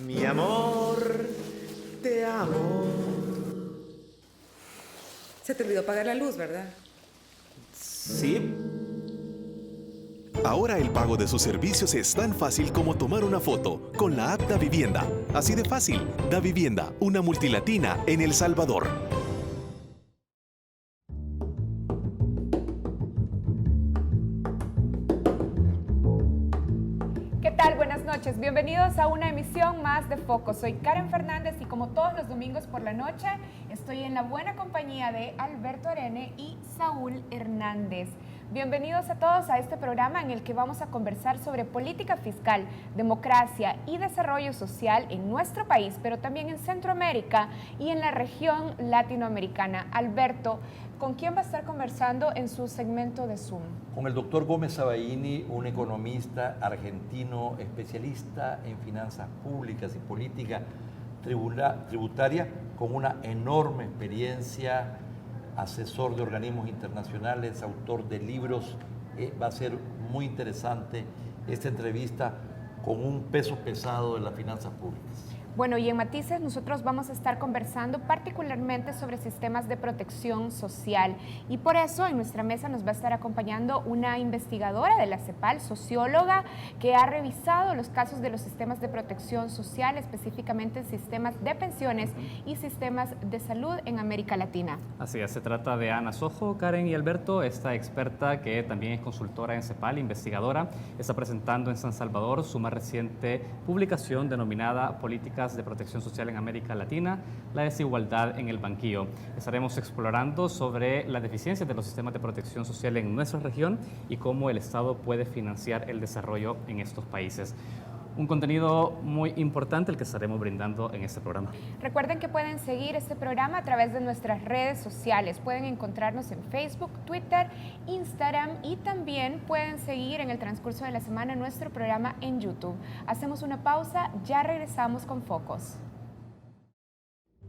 Mi amor, te amo. Se te olvidó pagar la luz, ¿verdad? Sí. Ahora el pago de sus servicios es tan fácil como tomar una foto con la app Davivienda. Así de fácil. Davivienda, una multilatina en El Salvador. ¿Qué tal? Buenas noches. Bienvenidos a una emisión más de Foco. Soy Karen Fernández y como todos los domingos por la noche, estoy en la buena compañía de Alberto Arene y Saúl Hernández. Bienvenidos a todos a este programa en el que vamos a conversar sobre política fiscal, democracia y desarrollo social en nuestro país, pero también en Centroamérica y en la región latinoamericana. Alberto, ¿con quién va a estar conversando en su segmento de Zoom? Con el doctor Gómez Sabaini, un economista argentino especialista en finanzas públicas y política tributaria, con una enorme experiencia, asesor de organismos internacionales, autor de libros. Va a ser muy interesante esta entrevista con un peso pesado de las finanzas públicas. Bueno, y en Matices nosotros vamos a estar conversando particularmente sobre sistemas de protección social y por eso en nuestra mesa nos va a estar acompañando una investigadora de la CEPAL, socióloga, que ha revisado los casos de los sistemas de protección social, específicamente sistemas de pensiones y sistemas de salud en América Latina. Así es, se trata de Ana Sojo, Karen y Alberto, esta experta que también es consultora en CEPAL, investigadora, está presentando en San Salvador su más reciente publicación denominada Políticas de Protección Social en América Latina, la desigualdad en el banquillo. Estaremos explorando sobre las deficiencias de los sistemas de protección social en nuestra región y cómo el Estado puede financiar el desarrollo en estos países. Un contenido muy importante el que estaremos brindando en este programa. Recuerden que pueden seguir este programa a través de nuestras redes sociales. Pueden encontrarnos en Facebook, Twitter, Instagram y también pueden seguir en el transcurso de la semana nuestro programa en YouTube. Hacemos una pausa, ya regresamos con Focos.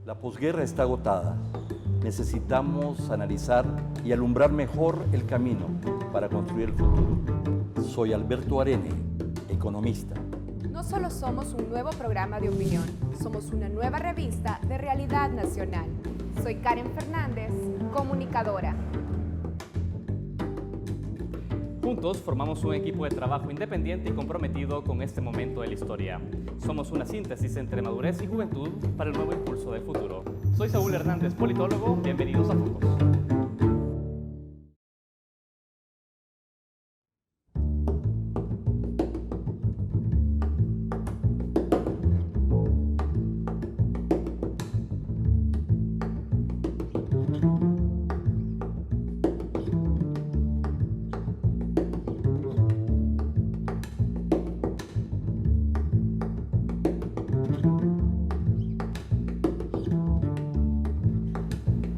La posguerra está agotada. Necesitamos analizar y alumbrar mejor el camino para construir el futuro. Soy Alberto Arene, economista. No solo somos un nuevo programa de opinión, somos una nueva revista de realidad nacional. Soy Karen Fernández, comunicadora. Juntos formamos un equipo de trabajo independiente y comprometido con este momento de la historia. Somos una síntesis entre madurez y juventud para el nuevo impulso del futuro. Soy Saúl Hernández, politólogo. Bienvenidos a Focos.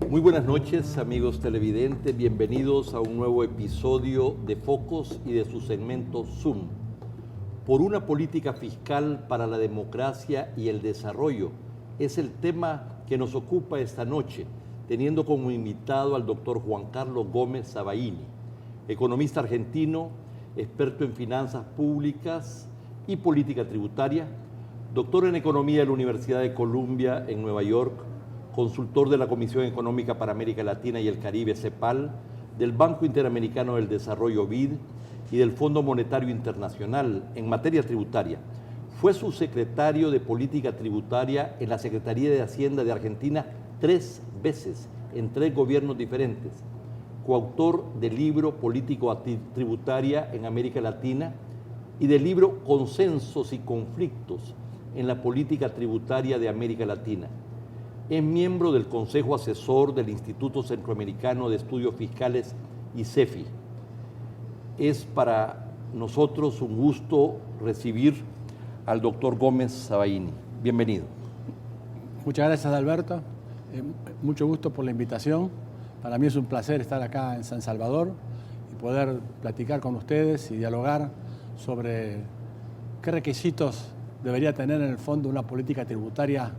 Muy buenas noches, amigos televidentes. Bienvenidos a un nuevo episodio de Focos y de su segmento Zoom. Por una política fiscal para la democracia y el desarrollo es el tema que nos ocupa esta noche, teniendo como invitado al doctor Juan Carlos Gómez Sabaini, economista argentino, experto en finanzas públicas y política tributaria, doctor en economía de la Universidad de Columbia en Nueva York, consultor de la Comisión Económica para América Latina y el Caribe, CEPAL, del Banco Interamericano del Desarrollo, BID, y del Fondo Monetario Internacional en materia tributaria. Fue subsecretario de Política Tributaria en la Secretaría de Hacienda de Argentina 3 veces, en 3 gobiernos diferentes. Coautor del libro Política Tributaria en América Latina y del libro Consensos y Conflictos en la Política Tributaria de América Latina. Es miembro del Consejo Asesor del Instituto Centroamericano de Estudios Fiscales, ICEFI. Es para nosotros un gusto recibir al doctor Gómez Sabaini. Bienvenido. Muchas gracias, Alberto. Mucho gusto por la invitación. Para mí es un placer estar acá en San Salvador y poder platicar con ustedes y dialogar sobre qué requisitos debería tener en el fondo una política tributaria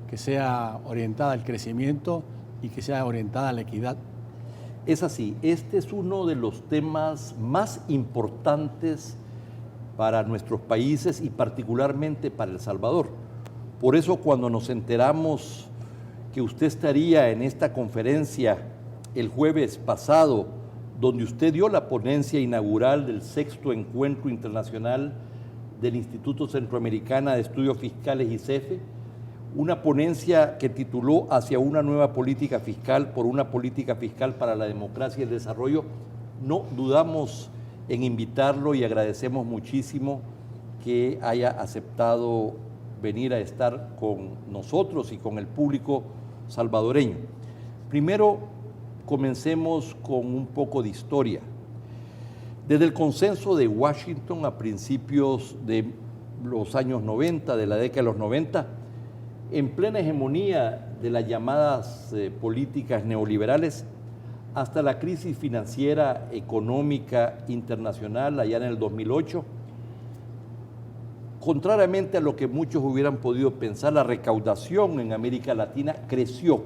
que sea orientada al crecimiento y que sea orientada a la equidad. Es así, este es uno de los temas más importantes para nuestros países y particularmente para El Salvador. Por eso cuando nos enteramos que usted estaría en esta conferencia el jueves pasado, donde usted dio la ponencia inaugural del 6º Encuentro Internacional del Instituto Centroamericano de Estudios Fiscales ICEFE, una ponencia que tituló Hacia una nueva política fiscal por una política fiscal para la democracia y el desarrollo, no dudamos en invitarlo y agradecemos muchísimo que haya aceptado venir a estar con nosotros y con el público salvadoreño. Primero, comencemos con un poco de historia. Desde el consenso de Washington a principios de los años 90, de la década de los 90, en plena hegemonía de las llamadas políticas neoliberales, hasta la crisis financiera económica internacional allá en el 2008, contrariamente a lo que muchos hubieran podido pensar, la recaudación en América Latina creció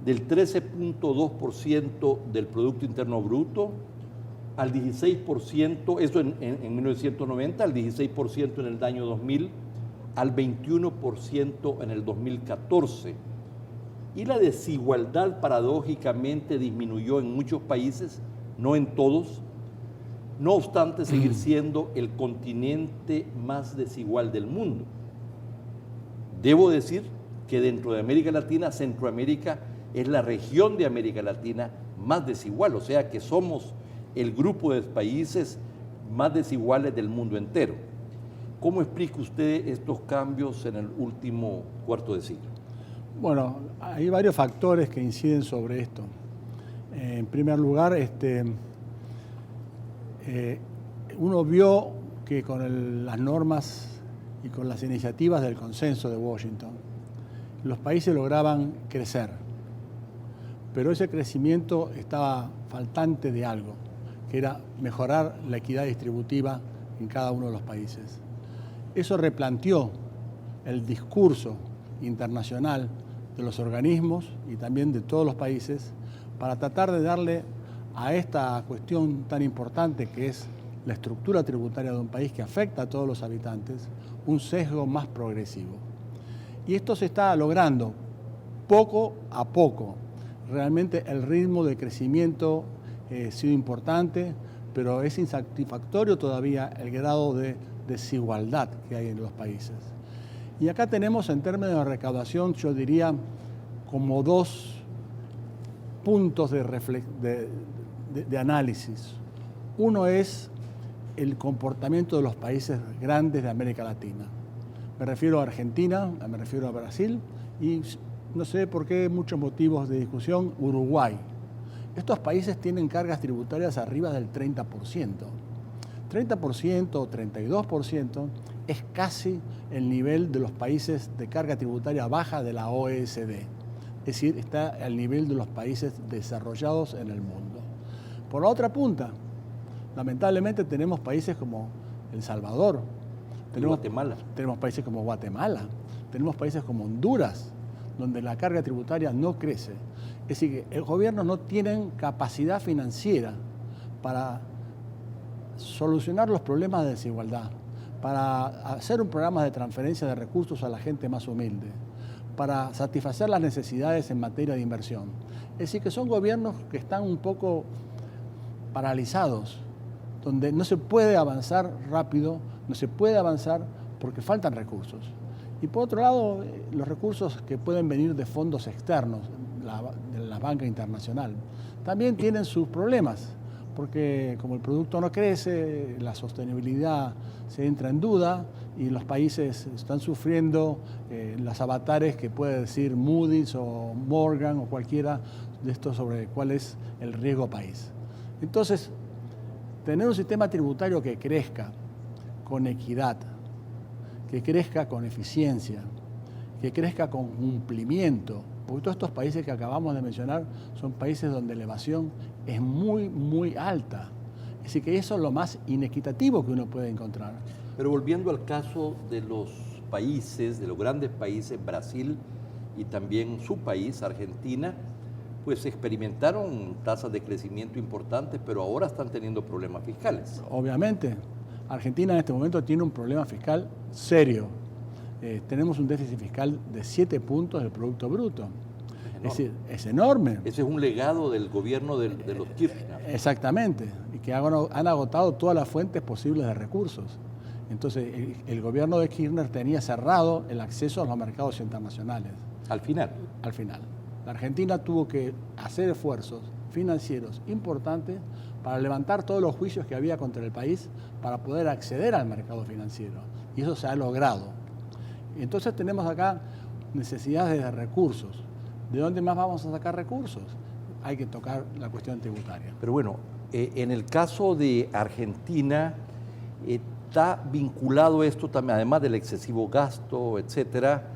del 13.2% del Producto Interno Bruto al 16%, eso en 1990, al 16% en el año 2000, al 21% en el 2014. Y la desigualdad paradójicamente disminuyó en muchos países, no en todos, no obstante seguir siendo el continente más desigual del mundo. Debo decir que dentro de América Latina, Centroamérica es la región de América Latina más desigual, o sea que somos el grupo de países más desiguales del mundo entero. ¿Cómo explica usted estos cambios en el último cuarto de siglo? Bueno, hay varios factores que inciden sobre esto. En primer lugar, uno vio que con las normas y con las iniciativas del consenso de Washington, los países lograban crecer, pero ese crecimiento estaba faltante de algo, que era mejorar la equidad distributiva en cada uno de los países. Eso replanteó el discurso internacional de los organismos y también de todos los países para tratar de darle a esta cuestión tan importante que es la estructura tributaria de un país que afecta a todos los habitantes, un sesgo más progresivo. Y esto se está logrando poco a poco. Realmente el ritmo de crecimiento ha sido importante, pero es insatisfactorio todavía el grado de desigualdad que hay en los países. Y acá tenemos en términos de recaudación, yo diría, como dos puntos de análisis. Uno es el comportamiento de los países grandes de América Latina. Me refiero a Argentina, me refiero a Brasil y no sé por qué muchos motivos de discusión, Uruguay. Estos países tienen cargas tributarias arriba del 30%. 30% o 32% es casi el nivel de los países de carga tributaria baja de la OECD. Es decir, está al nivel de los países desarrollados en el mundo. Por la otra punta, lamentablemente tenemos países como El Salvador, tenemos países como Guatemala, tenemos países como Honduras, donde la carga tributaria no crece. Es decir, que el gobierno no tiene capacidad financiera para solucionar los problemas de desigualdad, para hacer un programa de transferencia de recursos a la gente más humilde, para satisfacer las necesidades en materia de inversión. Es decir, que son gobiernos que están un poco paralizados, donde no se puede avanzar rápido, no se puede avanzar porque faltan recursos. Y por otro lado, los recursos que pueden venir de fondos externos, de la banca internacional, también tienen sus problemas, porque como el producto no crece, la sostenibilidad se entra en duda y los países están sufriendo las avatares que puede decir Moody's o Morgan o cualquiera de estos sobre cuál es el riesgo país. Entonces, tener un sistema tributario que crezca con equidad, que crezca con eficiencia, que crezca con cumplimiento, porque todos estos países que acabamos de mencionar son países donde la evasión es muy, muy alta. Es decir, que eso es lo más inequitativo que uno puede encontrar. Pero volviendo al caso de los países, de los grandes países, Brasil y también su país, Argentina, pues experimentaron tasas de crecimiento importantes, pero ahora están teniendo problemas fiscales. Obviamente, Argentina en este momento tiene un problema fiscal serio. Tenemos un déficit fiscal de 7 puntos del Producto Bruto. Es decir, es enorme. Ese es un legado del gobierno de los Kirchner. Exactamente, y que han agotado todas las fuentes posibles de recursos. Entonces, el gobierno de Kirchner tenía cerrado el acceso a los mercados internacionales. Al final. Al final. La Argentina tuvo que hacer esfuerzos financieros importantes para levantar todos los juicios que había contra el país para poder acceder al mercado financiero. Y eso se ha logrado. Entonces tenemos acá necesidades de recursos. ¿De dónde más vamos a sacar recursos? Hay que tocar la cuestión tributaria. Pero bueno, en el caso de Argentina, está vinculado esto también, además del excesivo gasto, etcétera,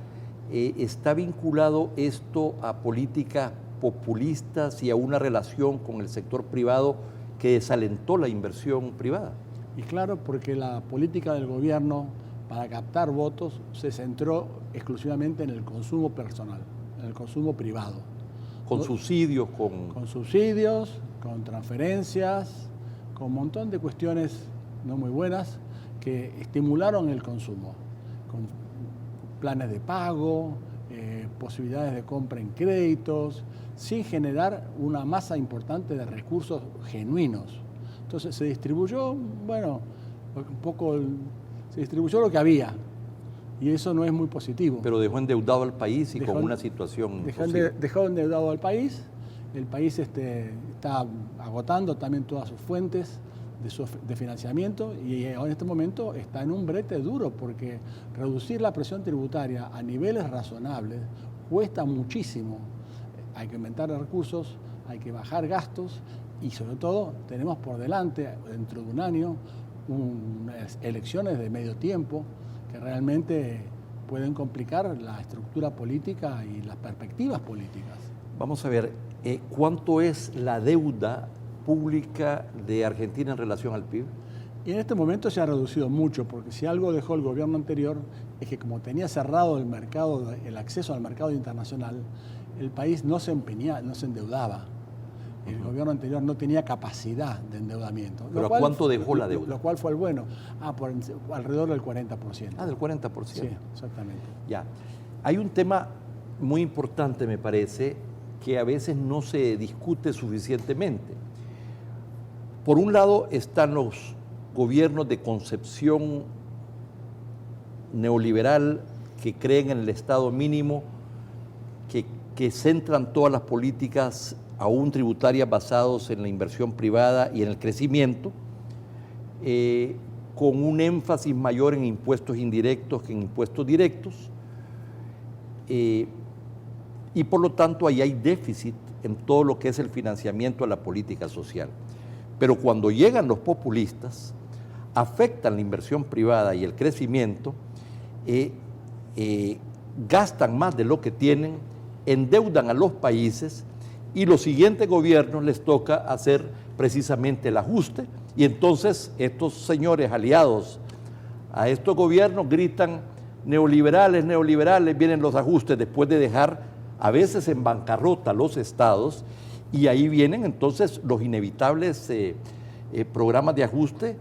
está vinculado esto a políticas populistas y a una relación con el sector privado que desalentó la inversión privada. Y claro, porque la política del gobierno para captar votos se centró exclusivamente en el consumo personal, en el consumo privado. Con subsidios, Con subsidios, con transferencias, con un montón de cuestiones no muy buenas que estimularon el consumo, con planes de pago, posibilidades de compra en créditos, sin generar una masa importante de recursos genuinos. Entonces se distribuyó, bueno, un poco, se distribuyó lo que había, y eso no es muy positivo. Pero dejó endeudado al país y con una situación dejó endeudado al país. El país está agotando también todas sus fuentes de financiamiento y en este momento está en un brete duro porque reducir la presión tributaria a niveles razonables cuesta muchísimo. Hay que aumentar recursos, hay que bajar gastos y sobre todo tenemos por delante, dentro de un año, unas elecciones de medio tiempo que realmente pueden complicar la estructura política y las perspectivas políticas. Vamos a ver, ¿cuánto es la deuda pública de Argentina en relación al PIB? Y en este momento se ha reducido mucho, porque si algo dejó el gobierno anterior es que como tenía cerrado el mercado, el acceso al mercado internacional, el país no se endeudaba. El gobierno anterior no tenía capacidad de endeudamiento. ¿Pero a cuánto dejó la deuda? Lo cual fue el bueno. Alrededor del 40%. Del 40%. Sí, exactamente. Ya. Hay un tema muy importante, me parece, que a veces no se discute suficientemente. Por un lado están los gobiernos de concepción neoliberal que creen en el Estado mínimo, que centran todas las políticas aún tributarias basadas en la inversión privada y en el crecimiento, con un énfasis mayor en impuestos indirectos que en impuestos directos, y por lo tanto ahí hay déficit en todo lo que es el financiamiento a la política social. Pero cuando llegan los populistas, afectan la inversión privada y el crecimiento, gastan más de lo que tienen, endeudan a los países y los siguientes gobiernos les toca hacer precisamente el ajuste y entonces estos señores aliados a estos gobiernos gritan neoliberales, neoliberales, vienen los ajustes después de dejar a veces en bancarrota a los estados y ahí vienen entonces los inevitables programas de ajuste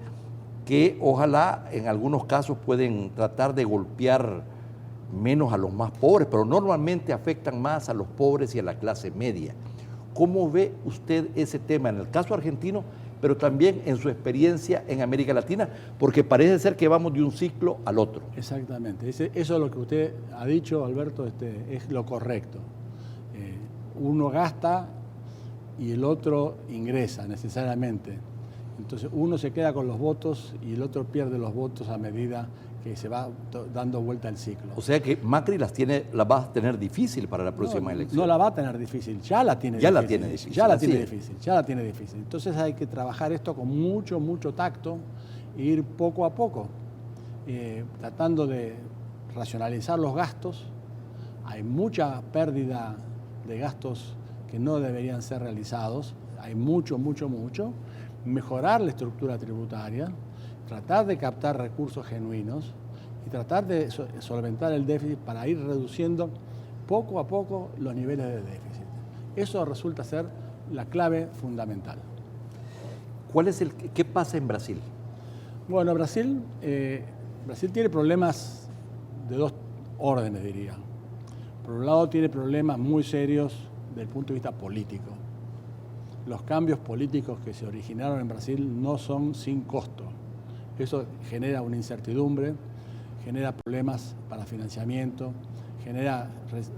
que ojalá en algunos casos pueden tratar de golpear menos a los más pobres, pero normalmente afectan más a los pobres y a la clase media. ¿Cómo ve usted ese tema en el caso argentino, pero también en su experiencia en América Latina? Porque parece ser que vamos de un ciclo al otro. Exactamente. Eso es lo que usted ha dicho, Alberto, es lo correcto. Uno gasta y el otro ingresa necesariamente. Entonces uno se queda con los votos y el otro pierde los votos a medida que se va dando vuelta el ciclo. O sea que Macri las va a tener difícil para la próxima elección. No la va a tener difícil, ya la tiene difícil. Ya la tiene difícil. Entonces hay que trabajar esto con mucho, mucho tacto e ir poco a poco, tratando de racionalizar los gastos. Hay mucha pérdida de gastos que no deberían ser realizados, hay mucho. Mejorar la estructura tributaria, tratar de captar recursos genuinos y tratar de solventar el déficit para ir reduciendo poco a poco los niveles de déficit. Eso resulta ser la clave fundamental. ¿Qué pasa en Brasil? Bueno, Brasil tiene problemas de dos órdenes, diría. Por un lado, tiene problemas muy serios desde el punto de vista político. Los cambios políticos que se originaron en Brasil no son sin costo. Eso genera una incertidumbre, genera problemas para financiamiento, genera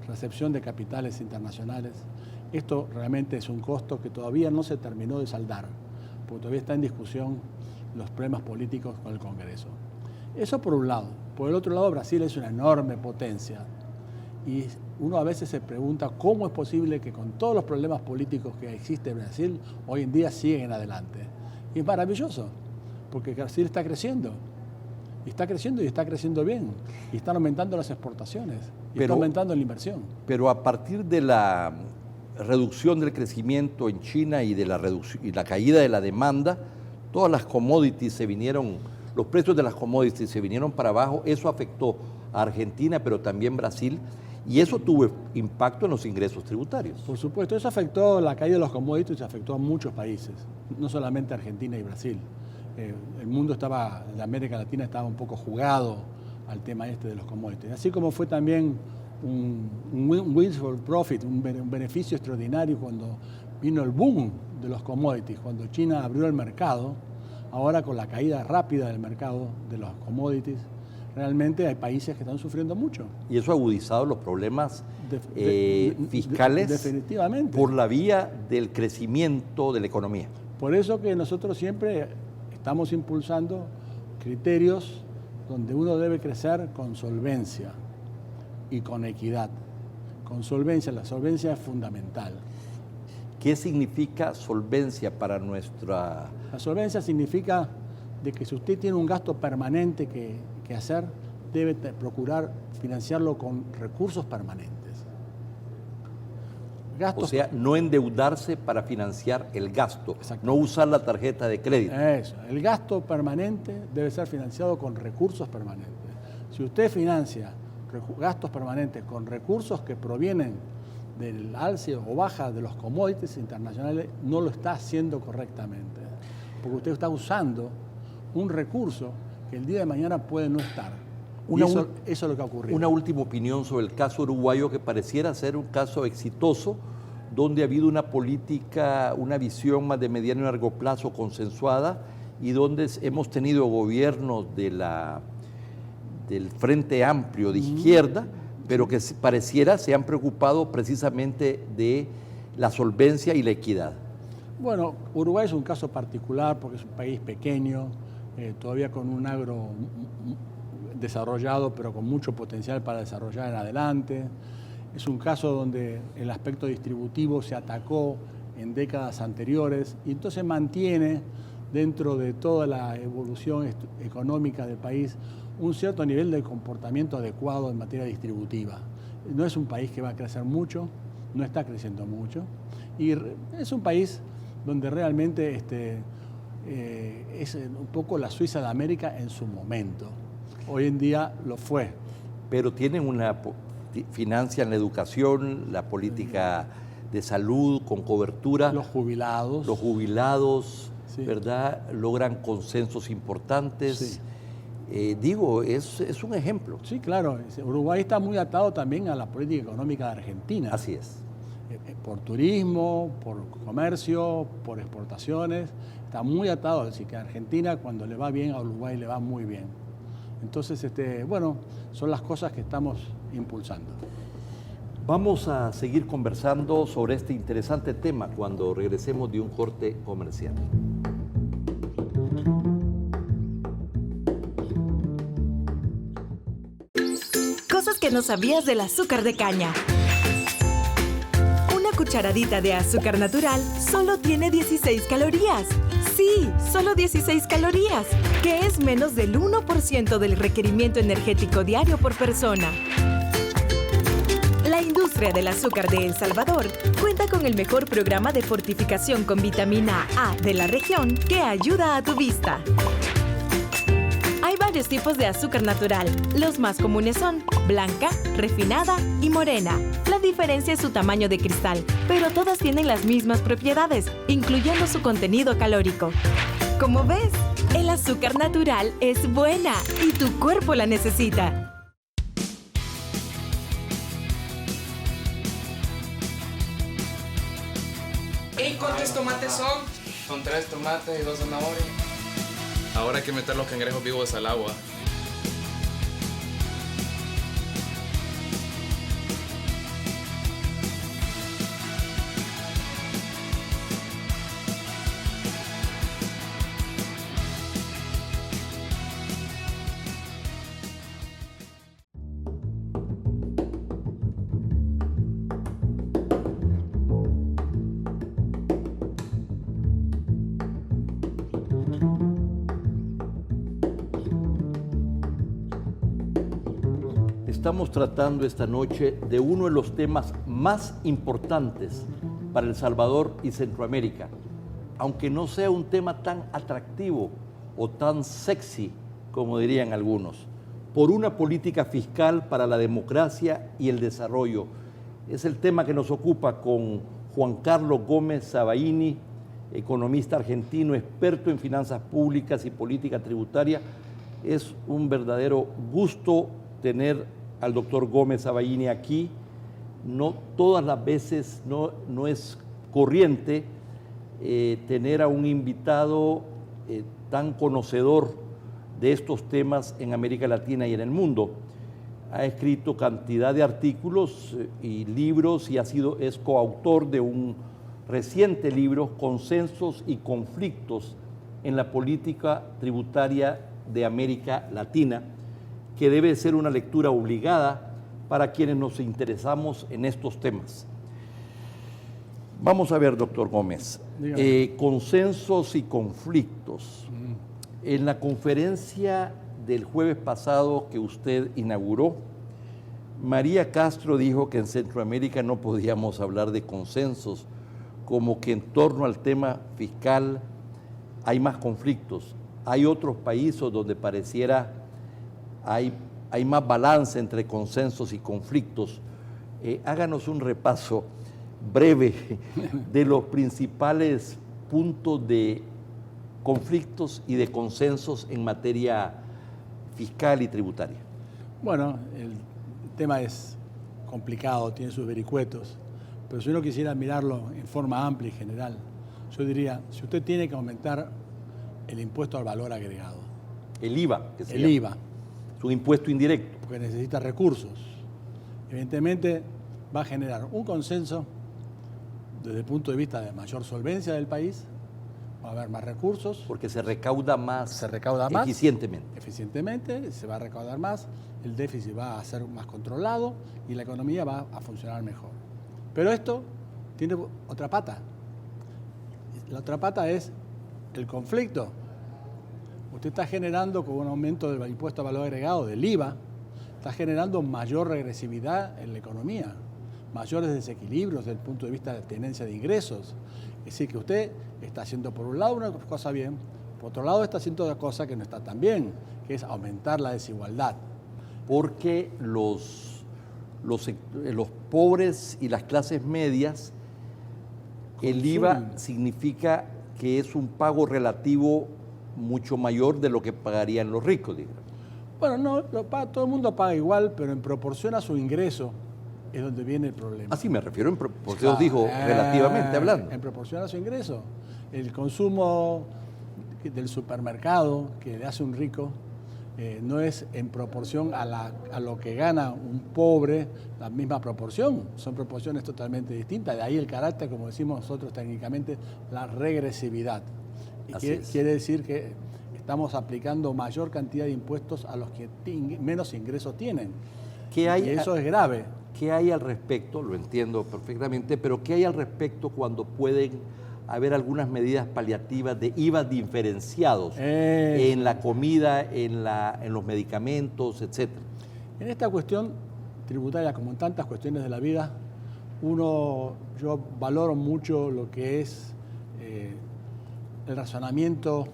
recepción de capitales internacionales. Esto realmente es un costo que todavía no se terminó de saldar, porque todavía está en discusión los problemas políticos con el Congreso. Eso por un lado. Por el otro lado, Brasil es una enorme potencia y uno a veces se pregunta cómo es posible que con todos los problemas políticos que existe en Brasil, hoy en día siguen adelante. Y es maravilloso, porque Brasil está creciendo. Y está creciendo bien. Y están aumentando las exportaciones. Y está aumentando la inversión. Pero a partir de la reducción del crecimiento en China y de la caída de la demanda, todas las commodities los precios de las commodities se vinieron para abajo. Eso afectó a Argentina, pero también Brasil. Y eso tuvo impacto en los ingresos tributarios. Por supuesto, eso afectó la caída de los commodities, afectó a muchos países, no solamente Argentina y Brasil. El mundo de América Latina estaba un poco jugado al tema de los commodities. Así como fue también un windfall profit, un beneficio extraordinario cuando vino el boom de los commodities, cuando China abrió el mercado. Ahora con la caída rápida del mercado de los commodities, realmente hay países que están sufriendo mucho. Y eso ha agudizado los problemas fiscales definitivamente, por la vía del crecimiento de la economía. Por eso que nosotros siempre estamos impulsando criterios donde uno debe crecer con solvencia y con equidad. Con solvencia, la solvencia es fundamental. ¿Qué significa solvencia para nuestra...? La solvencia significa de que si usted tiene un gasto permanente que hacer, debe procurar financiarlo con recursos permanentes. O sea, no endeudarse para financiar el gasto, no usar la tarjeta de crédito. Eso, el gasto permanente debe ser financiado con recursos permanentes. Si usted financia gastos permanentes con recursos que provienen del alce o baja de los commodities internacionales, no lo está haciendo correctamente. Porque usted está usando un recurso que el día de mañana puede no estar. Eso es lo que ha ocurrido. Una última opinión sobre el caso uruguayo, que pareciera ser un caso exitoso, donde ha habido una política, una visión más de mediano y largo plazo consensuada, y donde hemos tenido gobiernos del Frente Amplio de izquierda, pero que pareciera se han preocupado precisamente de la solvencia y la equidad. Bueno, Uruguay es un caso particular porque es un país pequeño, todavía con un agro desarrollado, pero con mucho potencial para desarrollar en adelante. Es un caso donde el aspecto distributivo se atacó en décadas anteriores y entonces mantiene dentro de toda la evolución económica del país un cierto nivel de comportamiento adecuado en materia distributiva. No es un país que va a crecer mucho, no está creciendo mucho, y es un país donde realmente es un poco la Suiza de América en su momento. Hoy en día lo fue. Pero tienen financian la educación, la política de salud con cobertura. Los jubilados. Los jubilados, sí. ¿Verdad? Logran consensos importantes. Sí. Es un ejemplo. Sí, claro. Uruguay está muy atado también a la política económica de Argentina. Así es. Por turismo, por comercio, por exportaciones. Está muy atado. Así que a Argentina, cuando le va bien, a Uruguay le va muy bien. Entonces, son las cosas que estamos impulsando. Vamos a seguir conversando sobre este interesante tema cuando regresemos de un corte comercial. Cosas que no sabías del azúcar de caña. Una cucharadita de azúcar natural solo tiene 16 calorías. Sí, solo 16 calorías, que es menos del 1% del requerimiento energético diario por persona. La industria del azúcar de El Salvador cuenta con el mejor programa de fortificación con vitamina A de la región que ayuda a tu vista. Hay varios tipos de azúcar natural. Los más comunes son blanca, refinada y morena. La diferencia es su tamaño de cristal, pero todas tienen las mismas propiedades, incluyendo su contenido calórico. Como ves, el azúcar natural es buena y tu cuerpo la necesita. ¿Y cuántos tomates son? Son 3 tomates y 2 zanahorias. Ahora hay que meter los cangrejos vivos al agua. Estamos tratando esta noche de uno de los temas más importantes para El Salvador y Centroamérica, aunque no sea un tema tan atractivo o tan sexy como dirían algunos, por una política fiscal para la democracia y el desarrollo. Es el tema que nos ocupa con Juan Carlos Gómez Sabaini, economista argentino, experto en finanzas públicas y política tributaria. Es un verdadero gusto tener al doctor Gómez Sabaini aquí. No todas las veces, no es corriente tener a un invitado tan conocedor de estos temas en América Latina y en el mundo. Ha escrito cantidad de artículos y libros y es coautor de un reciente libro, Consensos y Conflictos en la Política Tributaria de América Latina, que debe ser una lectura obligada para quienes nos interesamos en estos temas. Vamos a ver, doctor Gómez, consensos y conflictos. En la conferencia del jueves pasado que usted inauguró, María Castro dijo que en Centroamérica no podíamos hablar de consensos, como que en torno al tema fiscal hay más conflictos. Hay otros países donde pareciera hay más balance entre consensos y conflictos. Háganos un repaso breve de los principales puntos de conflictos y de consensos en materia fiscal y tributaria. Bueno, el tema es complicado, tiene sus vericuetos, pero si uno quisiera mirarlo en forma amplia y general, yo diría, si usted tiene que aumentar el impuesto al valor agregado. El IVA. El IVA. Es un impuesto indirecto. Porque necesita recursos. Evidentemente va a generar un consenso desde el punto de vista de mayor solvencia del país, va a haber más recursos. Porque se recauda más eficientemente. Eficientemente, se va a recaudar más, el déficit va a ser más controlado y la economía va a funcionar mejor. Pero esto tiene otra pata. La otra pata es el conflicto. Usted está generando con un aumento del impuesto a valor agregado, del IVA, está generando mayor regresividad en la economía, mayores desequilibrios desde el punto de vista de tenencia de ingresos. Es decir, que usted está haciendo por un lado una cosa bien, por otro lado está haciendo otra cosa que no está tan bien, que es aumentar la desigualdad. Porque los pobres y las clases medias, el IVA significa que es un pago relativo mucho mayor de lo que pagarían los ricos, digamos. Bueno, no, todo el mundo paga igual, pero en proporción a su ingreso es donde viene el problema. Así me refiero, porque os dijo relativamente hablando. En proporción a su ingreso. El consumo del supermercado que le hace un rico no es en proporción a lo que gana un pobre, la misma proporción. Son proporciones totalmente distintas. De ahí el carácter, como decimos nosotros técnicamente, la regresividad. Quiere decir que estamos aplicando mayor cantidad de impuestos a los que menos ingresos tienen. Y eso es grave. ¿Qué hay al respecto? Lo entiendo perfectamente, pero ¿qué hay al respecto cuando pueden haber algunas medidas paliativas de IVA diferenciados en la comida, en los medicamentos, etcétera? En esta cuestión tributaria, como en tantas cuestiones de la vida, yo valoro mucho lo que es el razonamiento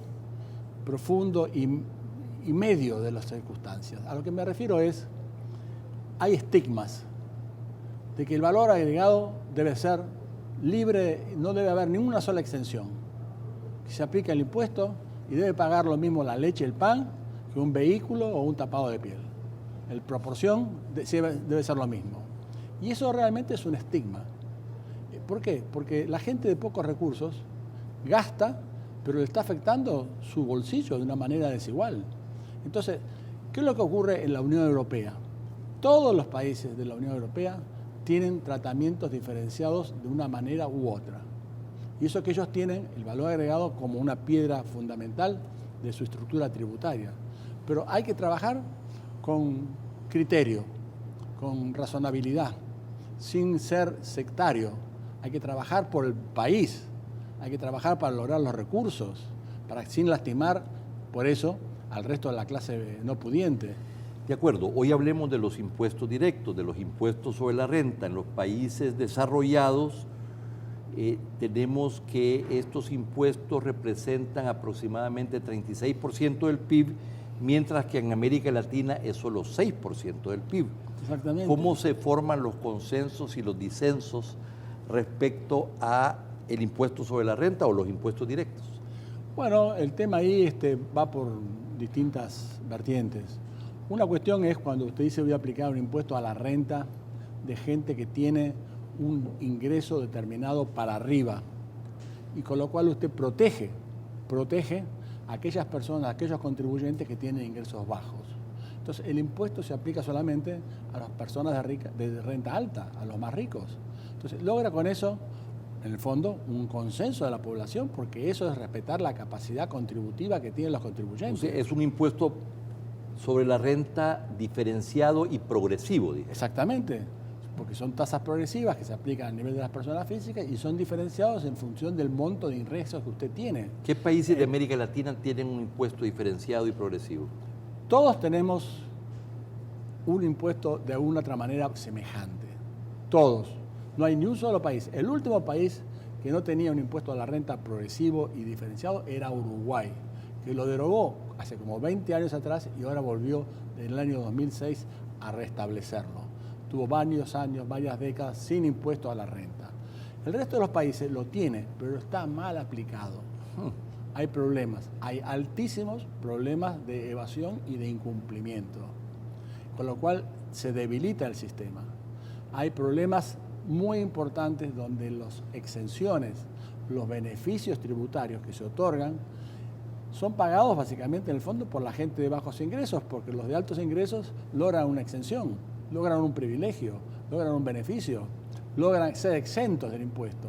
profundo y medio de las circunstancias. A lo que me refiero es, hay estigmas de que el valor agregado debe ser libre, no debe haber ninguna sola exención. Que se aplique el impuesto y debe pagar lo mismo la leche y el pan que un vehículo o un tapado de piel. La proporción debe ser lo mismo. Y eso realmente es un estigma. ¿Por qué? Porque la gente de pocos recursos gasta, pero le está afectando su bolsillo de una manera desigual. Entonces, ¿qué es lo que ocurre en la Unión Europea? Todos los países de la Unión Europea tienen tratamientos diferenciados de una manera u otra. Y eso que ellos tienen el valor agregado como una piedra fundamental de su estructura tributaria. Pero hay que trabajar con criterio, con razonabilidad, sin ser sectario. Hay que trabajar por el país, hay que trabajar para lograr los recursos, sin lastimar, por eso, al resto de la clase no pudiente. De acuerdo, hoy hablemos de los impuestos directos, de los impuestos sobre la renta. En los países desarrollados tenemos que estos impuestos representan aproximadamente 36% del PIB, mientras que en América Latina es solo 6% del PIB. Exactamente. ¿Cómo se forman los consensos y los disensos respecto a el impuesto sobre la renta o los impuestos directos? Bueno, el tema ahí va por distintas vertientes. Una cuestión es cuando usted dice voy a aplicar un impuesto a la renta de gente que tiene un ingreso determinado para arriba, y con lo cual usted protege a aquellas personas, a aquellos contribuyentes que tienen ingresos bajos. Entonces, el impuesto se aplica solamente a las personas de renta alta, a los más ricos. Entonces, logra con eso, en el fondo, un consenso de la población, porque eso es respetar la capacidad contributiva que tienen los contribuyentes. O sea, es un impuesto sobre la renta diferenciado y progresivo, dije. Exactamente, porque son tasas progresivas que se aplican a nivel de las personas físicas y son diferenciados en función del monto de ingresos que usted tiene. ¿Qué países de América Latina tienen un impuesto diferenciado y progresivo? Todos tenemos un impuesto de alguna otra manera semejante. Todos. No hay ni un solo país. El último país que no tenía un impuesto a la renta progresivo y diferenciado era Uruguay, que lo derogó hace como 20 años atrás y ahora volvió en el año 2006 a restablecerlo. Tuvo varios años, varias décadas sin impuesto a la renta. El resto de los países lo tiene, pero está mal aplicado. Hay problemas, hay altísimos problemas de evasión y de incumplimiento, con lo cual se debilita el sistema. Hay problemas muy importantes donde las exenciones, los beneficios tributarios que se otorgan, son pagados básicamente en el fondo por la gente de bajos ingresos, porque los de altos ingresos logran una exención, logran un privilegio, logran un beneficio, logran ser exentos del impuesto.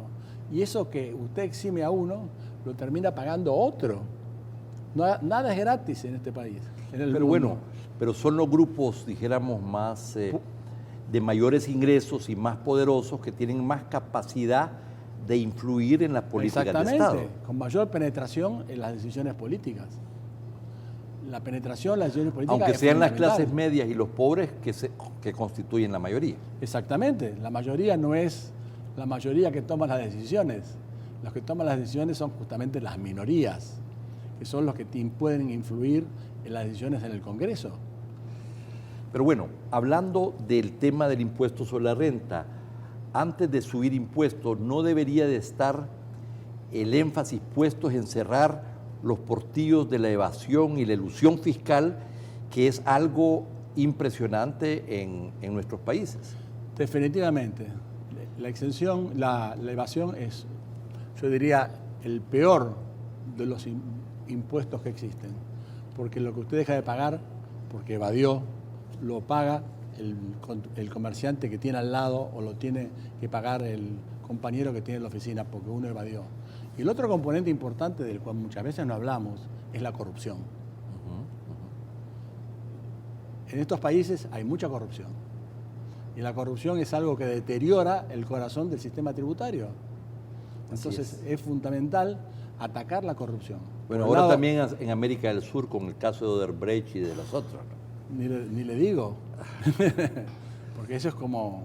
Y eso que usted exime a uno, lo termina pagando otro. Nada es gratis en este país. Pero bueno, pero son los grupos, dijéramos, más de mayores ingresos y más poderosos que tienen más capacidad de influir en las políticas del Estado. Exactamente, con mayor penetración en las decisiones políticas. La penetración en las decisiones políticas aunque sean las fundamental. clases medias y los pobres que constituyen la mayoría. Exactamente, la mayoría no es la mayoría que toma las decisiones. Los que toman las decisiones son justamente las minorías, que son los que pueden influir en las decisiones en el Congreso. Pero bueno, hablando del tema del impuesto sobre la renta, antes de subir impuestos, ¿no debería de estar el énfasis puesto en cerrar los portillos de la evasión y la elusión fiscal, que es algo impresionante en nuestros países? Definitivamente. La exención, la evasión es, yo diría, el peor de los impuestos que existen. Porque lo que usted deja de pagar, porque evadió, lo paga el comerciante que tiene al lado o lo tiene que pagar el compañero que tiene en la oficina porque uno evadió. Y el otro componente importante del cual muchas veces no hablamos es la corrupción. En estos países hay mucha corrupción. Y la corrupción es algo que deteriora el corazón del sistema tributario. Entonces es fundamental atacar la corrupción. Bueno, ahora también en América del Sur con el caso de Odebrecht y de los otros, ¿no? Ni le digo, porque eso es como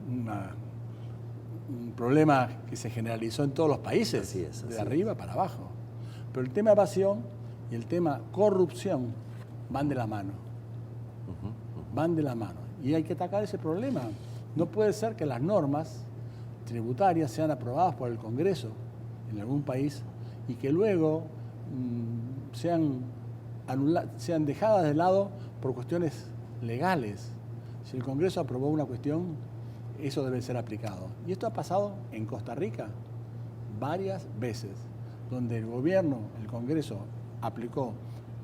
un problema que se generalizó en todos los países, así de arriba para abajo. Pero el tema evasión y el tema corrupción van de la mano, van de la mano. Y hay que atacar ese problema. No puede ser que las normas tributarias sean aprobadas por el Congreso en algún país y que luego sean dejadas de lado por cuestiones legales. Si el Congreso aprobó una cuestión, eso debe ser aplicado. Y esto ha pasado en Costa Rica varias veces, donde el gobierno, el Congreso, aplicó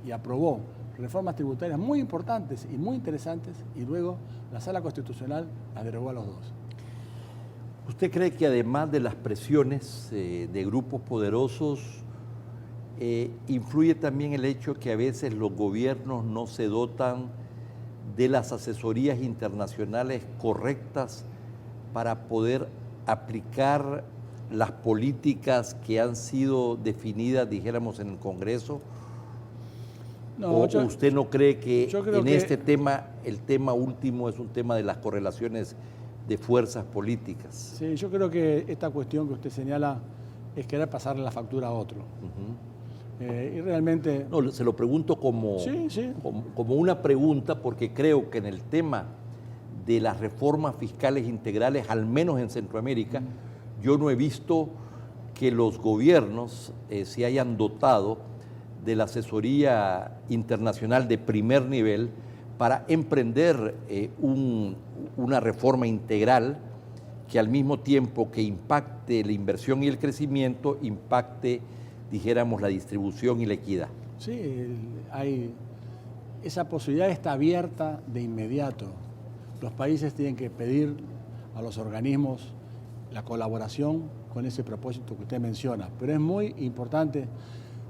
y aprobó reformas tributarias muy importantes y muy interesantes, y luego la Sala Constitucional las derogó a los dos. ¿Usted cree que además de las presiones de grupos poderosos, influye también el hecho que a veces los gobiernos no se dotan de las asesorías internacionales correctas para poder aplicar las políticas que han sido definidas, dijéramos, en el Congreso? No, ¿O usted no cree que este tema, el tema último es un tema de las correlaciones de fuerzas políticas? Sí, yo creo que esta cuestión que usted señala es querer pasarle la factura a otro. Y realmente... No, se lo pregunto como una pregunta, porque creo que en el tema de las reformas fiscales integrales, al menos en Centroamérica, yo no he visto que los gobiernos se hayan dotado de la asesoría internacional de primer nivel para emprender una reforma integral que al mismo tiempo que impacte la inversión y el crecimiento, impacte, dijéramos, la distribución y la equidad. Sí, esa posibilidad está abierta de inmediato. Los países tienen que pedir a los organismos la colaboración con ese propósito que usted menciona, pero es muy importante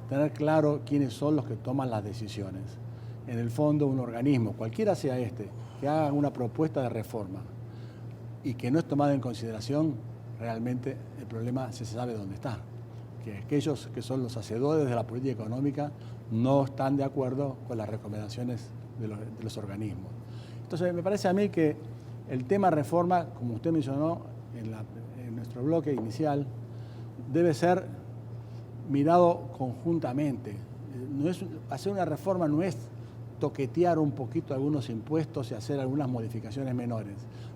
tener claro quiénes son los que toman las decisiones. En el fondo, un organismo, cualquiera sea este, que haga una propuesta de reforma y que no es tomada en consideración, realmente el problema se sabe dónde está. Que aquellos que son los hacedores de la política económica no están de acuerdo con las recomendaciones de los organismos. Entonces, me parece a mí que el tema reforma, como usted mencionó en nuestro bloque inicial, debe ser mirado conjuntamente. Hacer una reforma no es toquetear un poquito algunos impuestos y hacer algunas modificaciones menores.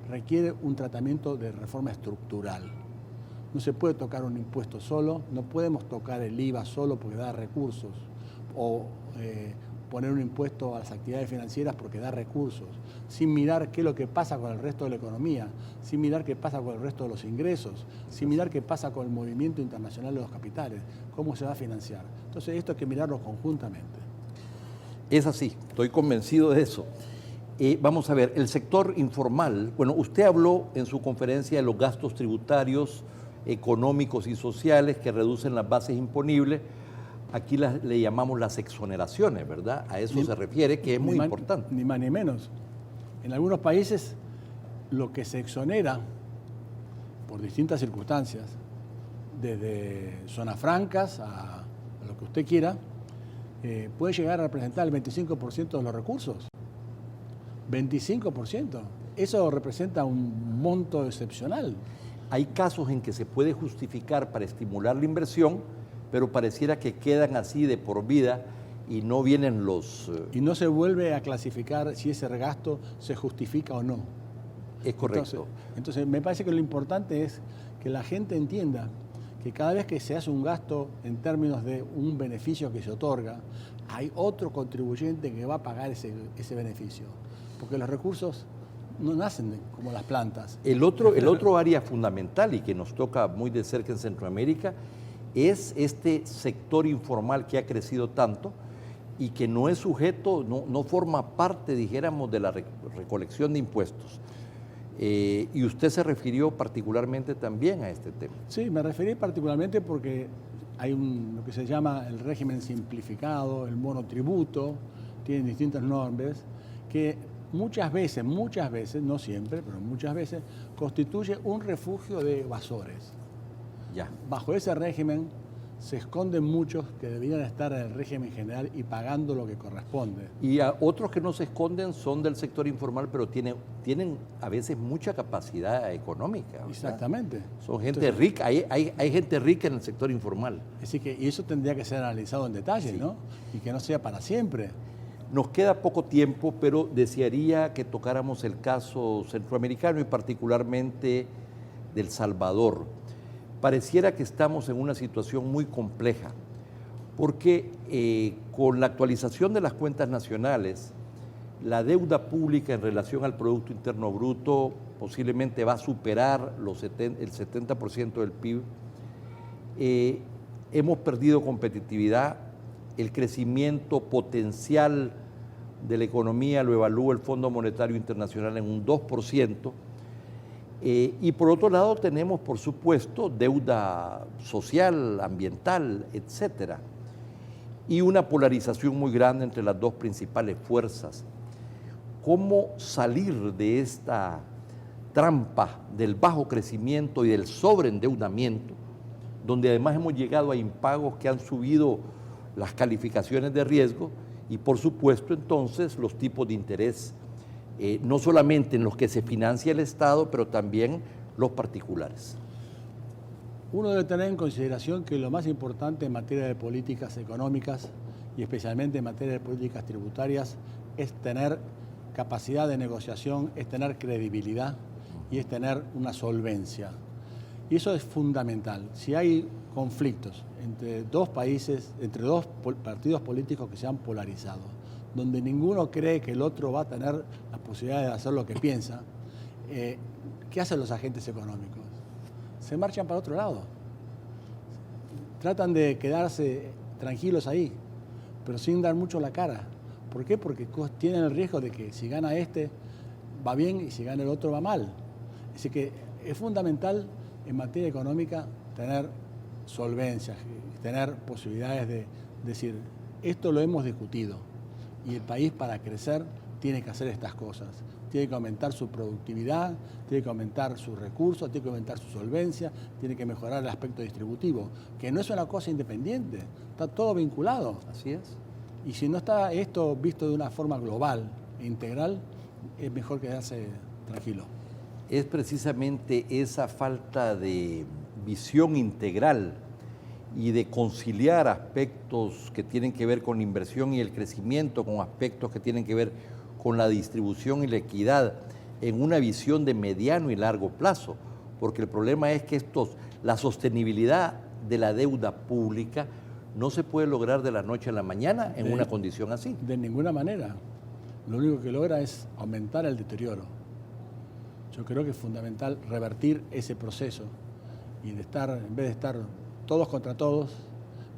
Requiere un tratamiento de reforma estructural. No se puede tocar un impuesto solo, no podemos tocar el IVA solo porque da recursos, o poner un impuesto a las actividades financieras porque da recursos, sin mirar qué es lo que pasa con el resto de la economía, sin mirar qué pasa con el resto de los ingresos, sin mirar qué pasa con el movimiento internacional de los capitales, cómo se va a financiar. Entonces esto hay que mirarlo conjuntamente. Es así, estoy convencido de eso. Vamos a ver, el sector informal, bueno, usted habló en su conferencia de los gastos tributarios, económicos y sociales que reducen las bases imponibles. Aquí le llamamos las exoneraciones, ¿verdad? A eso se refiere, que es muy importante. Ni más ni menos. En algunos países lo que se exonera por distintas circunstancias, desde zonas francas a lo que usted quiera, puede llegar a representar el 25% de los recursos. 25%. Eso representa un monto excepcional. Hay casos en que se puede justificar para estimular la inversión, pero pareciera que quedan así de por vida y no vienen los... Y no se vuelve a clasificar si ese gasto se justifica o no. Es correcto. Entonces me parece que lo importante es que la gente entienda que cada vez que se hace un gasto en términos de un beneficio que se otorga, hay otro contribuyente que va a pagar ese beneficio. Porque los recursos no nacen como las plantas. El otro área fundamental y que nos toca muy de cerca en Centroamérica es este sector informal que ha crecido tanto y que no es sujeto, no forma parte, dijéramos, de la recolección de impuestos. Y usted se refirió particularmente también a este tema. Sí, me referí particularmente porque hay lo que se llama el régimen simplificado, el monotributo, tienen distintos nombres, que muchas veces, no siempre, pero muchas veces, constituye un refugio de evasores. Ya. Bajo ese régimen se esconden muchos que deberían estar en el régimen general y pagando lo que corresponde. Y a otros que no se esconden son del sector informal, pero tienen a veces mucha capacidad económica, ¿verdad? Exactamente. Son gente rica, hay gente rica en el sector informal. Así que, y eso tendría que ser analizado en detalle, sí, ¿no? Y que no sea para siempre. Nos queda poco tiempo, pero desearía que tocáramos el caso centroamericano y particularmente del Salvador. Pareciera que estamos en una situación muy compleja, porque con la actualización de las cuentas nacionales, la deuda pública en relación al Producto Interno Bruto posiblemente va a superar el 70% del PIB. Hemos perdido competitividad, el crecimiento potencial de la economía lo evalúa el Fondo Monetario Internacional en un 2%, y por otro lado tenemos, por supuesto, deuda social, ambiental, etcétera, y una polarización muy grande entre las dos principales fuerzas. ¿Cómo salir de esta trampa del bajo crecimiento y del sobreendeudamiento, donde además hemos llegado a impagos que han subido las calificaciones de riesgo y por supuesto entonces los tipos de interés, no solamente en los que se financia el Estado, pero también los particulares? Uno debe tener en consideración que lo más importante en materia de políticas económicas y especialmente en materia de políticas tributarias es tener capacidad de negociación, es tener credibilidad y es tener una solvencia. Y eso es fundamental. Si hay conflictos entre dos países, entre dos partidos políticos que se han polarizado, donde ninguno cree que el otro va a tener la posibilidad de hacer lo que piensa, ¿qué hacen los agentes económicos? Se marchan para otro lado. Tratan de quedarse tranquilos ahí, pero sin dar mucho la cara. ¿Por qué? Porque tienen el riesgo de que si gana este va bien y si gana el otro va mal. Así que es fundamental en materia económica tener solvencia, tener posibilidades de decir, esto lo hemos discutido y el país para crecer tiene que hacer estas cosas. Tiene que aumentar su productividad, tiene que aumentar sus recursos, tiene que aumentar su solvencia, tiene que mejorar el aspecto distributivo, que no es una cosa independiente, está todo vinculado. Así es. Y si no está esto visto de una forma global e integral, es mejor quedarse tranquilo. Es precisamente esa falta de visión integral y de conciliar aspectos que tienen que ver con la inversión y el crecimiento con aspectos que tienen que ver con la distribución y la equidad en una visión de mediano y largo plazo, porque el problema es que la sostenibilidad de la deuda pública no se puede lograr de la noche a la mañana en una condición así. De ninguna manera. Lo único que logra es aumentar el deterioro. Yo creo que es fundamental revertir ese proceso y en vez de estar todos contra todos,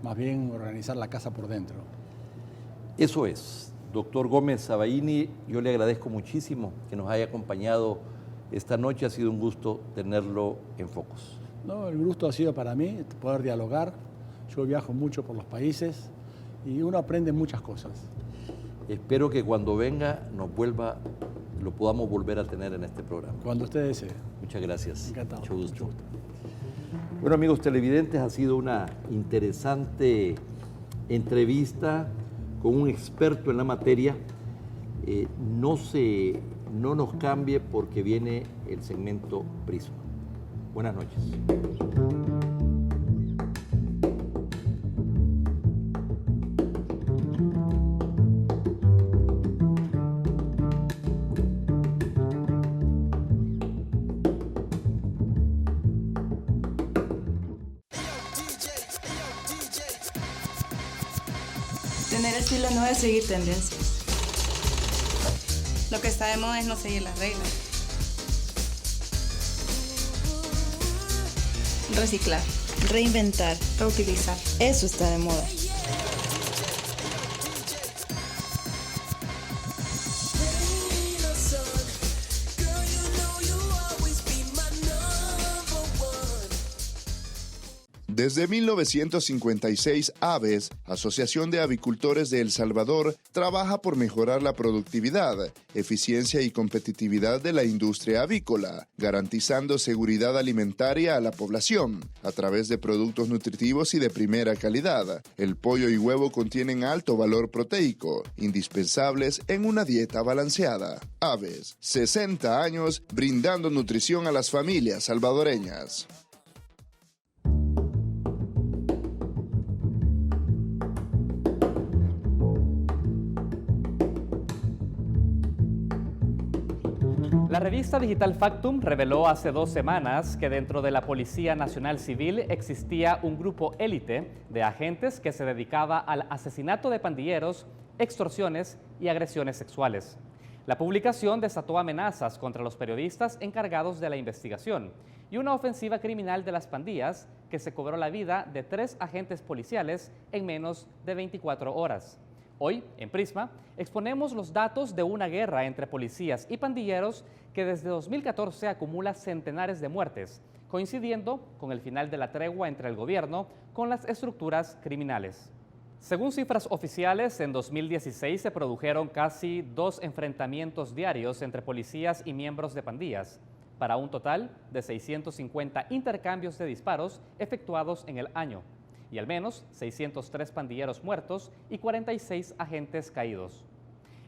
más bien organizar la casa por dentro. Eso es. Doctor Gómez Sabaini, yo le agradezco muchísimo que nos haya acompañado esta noche. Ha sido un gusto tenerlo en Focos. No, el gusto ha sido para mí poder dialogar. Yo viajo mucho por los países y uno aprende muchas cosas. Espero que cuando venga lo podamos volver a tener en este programa. Cuando usted desee. Muchas gracias. Encantado. Mucho gusto. Bueno, amigos televidentes, ha sido una interesante entrevista con un experto en la materia. No nos cambie porque viene el segmento Prisma. Buenas noches. Tener estilo no es seguir tendencias. Lo que está de moda es no seguir las reglas. Reciclar, reinventar, reutilizar. Eso está de moda. Desde 1956, Aves, Asociación de Avicultores de El Salvador, trabaja por mejorar la productividad, eficiencia y competitividad de la industria avícola, garantizando seguridad alimentaria a la población a través de productos nutritivos y de primera calidad. El pollo y huevo contienen alto valor proteico, indispensables en una dieta balanceada. Aves, 60 años brindando nutrición a las familias salvadoreñas. La revista digital Factum reveló hace 2 semanas que dentro de la Policía Nacional Civil existía un grupo élite de agentes que se dedicaba al asesinato de pandilleros, extorsiones y agresiones sexuales. La publicación desató amenazas contra los periodistas encargados de la investigación y una ofensiva criminal de las pandillas que se cobró la vida de 3 agentes policiales en menos de 24 horas. Hoy, en Prisma, exponemos los datos de una guerra entre policías y pandilleros que desde 2014 acumula centenares de muertes, coincidiendo con el final de la tregua entre el gobierno con las estructuras criminales. Según cifras oficiales, en 2016 se produjeron casi 2 enfrentamientos diarios entre policías y miembros de pandillas, para un total de 650 intercambios de disparos efectuados en el año, y al menos 603 pandilleros muertos y 46 agentes caídos.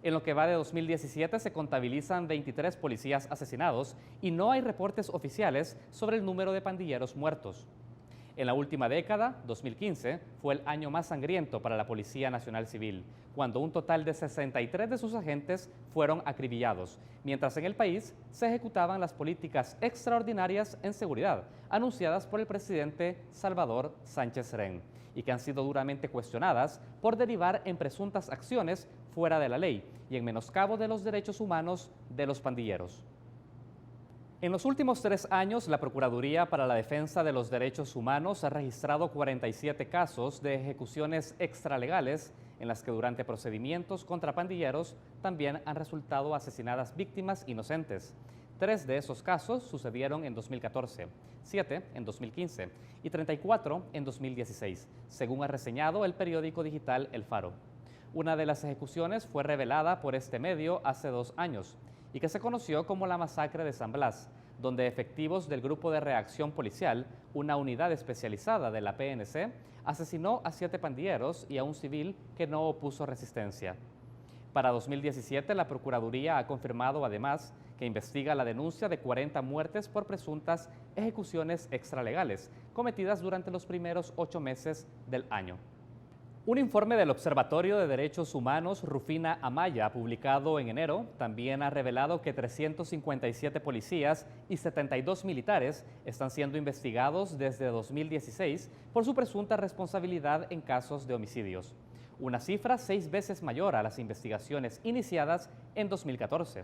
En lo que va de 2017 se contabilizan 23 policías asesinados y no hay reportes oficiales sobre el número de pandilleros muertos. En la última década, 2015, fue el año más sangriento para la Policía Nacional Civil, cuando un total de 63 de sus agentes fueron acribillados, mientras en el país se ejecutaban las políticas extraordinarias en seguridad anunciadas por el presidente Salvador Sánchez Serén y que han sido duramente cuestionadas por derivar en presuntas acciones fuera de la ley y en menoscabo de los derechos humanos de los pandilleros. En los últimos 3 años, la Procuraduría para la Defensa de los Derechos Humanos ha registrado 47 casos de ejecuciones extralegales en las que durante procedimientos contra pandilleros también han resultado asesinadas víctimas inocentes. 3 de esos casos sucedieron en 2014, 7 en 2015 y 34 en 2016, según ha reseñado el periódico digital El Faro. Una de las ejecuciones fue revelada por este medio hace 2 años y que se conoció como la masacre de San Blas, donde efectivos del Grupo de Reacción Policial, una unidad especializada de la PNC, asesinó a 7 pandilleros y a un civil que no opuso resistencia. Para 2017, la Procuraduría ha confirmado además que investiga la denuncia de 40 muertes por presuntas ejecuciones extralegales cometidas durante los primeros 8 meses del año. Un informe del Observatorio de Derechos Humanos Rufina Amaya, publicado en enero, también ha revelado que 357 policías y 72 militares están siendo investigados desde 2016 por su presunta responsabilidad en casos de homicidios, una cifra 6 veces mayor a las investigaciones iniciadas en 2014.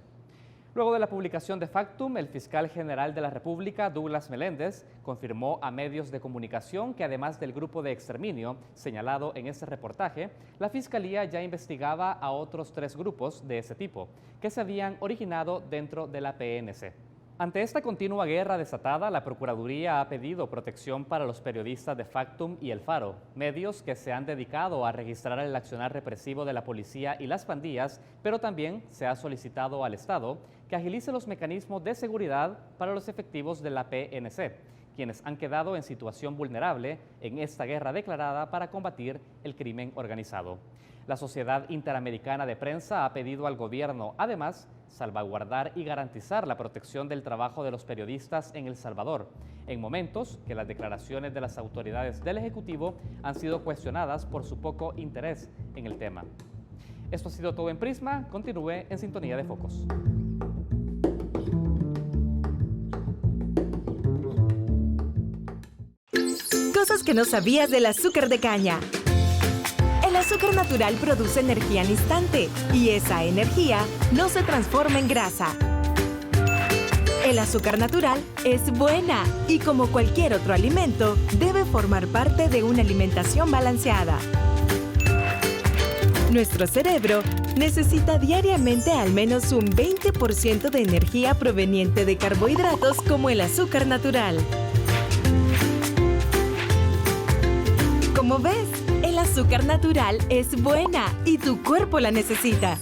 Luego de la publicación de Factum, el fiscal general de la República, Douglas Meléndez, confirmó a medios de comunicación que además del grupo de exterminio señalado en ese reportaje, la Fiscalía ya investigaba a otros 3 grupos de ese tipo que se habían originado dentro de la PNC. Ante esta continua guerra desatada, la Procuraduría ha pedido protección para los periodistas de Factum y El Faro, medios que se han dedicado a registrar el accionar represivo de la policía y las pandillas, pero también se ha solicitado al Estado que agilice los mecanismos de seguridad para los efectivos de la PNC, quienes han quedado en situación vulnerable en esta guerra declarada para combatir el crimen organizado. La Sociedad Interamericana de Prensa ha pedido al gobierno, además, salvaguardar y garantizar la protección del trabajo de los periodistas en El Salvador, en momentos que las declaraciones de las autoridades del Ejecutivo han sido cuestionadas por su poco interés en el tema. Esto ha sido todo en Prisma. Continúe en sintonía de Focos. Cosas que no sabías del azúcar de caña. El azúcar natural produce energía al instante y esa energía no se transforma en grasa. El azúcar natural es buena y como cualquier otro alimento, debe formar parte de una alimentación balanceada. Nuestro cerebro necesita diariamente al menos un 20% de energía proveniente de carbohidratos como el azúcar natural. Como ves, el azúcar natural es buena y tu cuerpo la necesita.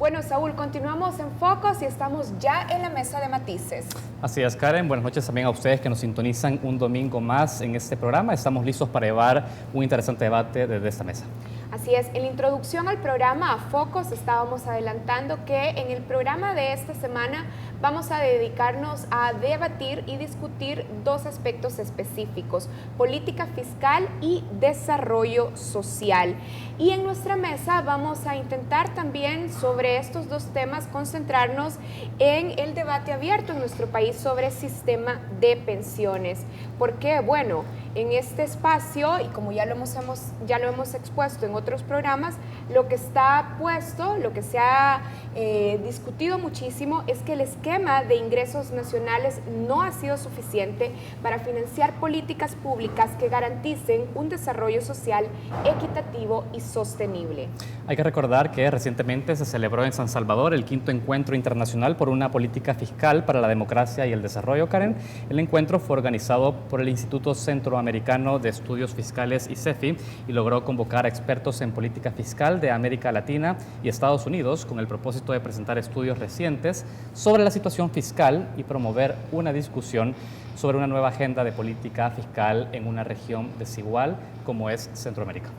Bueno, Saúl, continuamos en Focos y estamos ya en la mesa de matices. Así es, Karen. Buenas noches también a ustedes que nos sintonizan un domingo más en este programa. Estamos listos para llevar un interesante debate desde esta mesa. Así es, en la introducción al programa a Focos estábamos adelantando que en el programa de esta semana vamos a dedicarnos a debatir y discutir dos aspectos específicos: política fiscal y desarrollo social. Y en nuestra mesa vamos a intentar también sobre estos dos temas concentrarnos en el debate abierto en nuestro país sobre sistema de pensiones. ¿Por qué? Bueno, en este espacio, y como ya lo hemos expuesto en otros programas, lo que está puesto, lo que se ha discutido muchísimo es que el esquema de ingresos nacionales no ha sido suficiente para financiar políticas públicas que garanticen un desarrollo social equitativo y sostenible. Hay que recordar que recientemente se celebró en San Salvador el 5º Encuentro Internacional por una Política Fiscal para la Democracia y el Desarrollo, Karen. El encuentro fue organizado por el Instituto Centroamericano de Estudios Fiscales, ICEFI, y logró convocar a expertos en política fiscal de América Latina y Estados Unidos con el propósito de presentar estudios recientes sobre la situación fiscal y promover una discusión sobre una nueva agenda de política fiscal en una región desigual como es Centroamérica.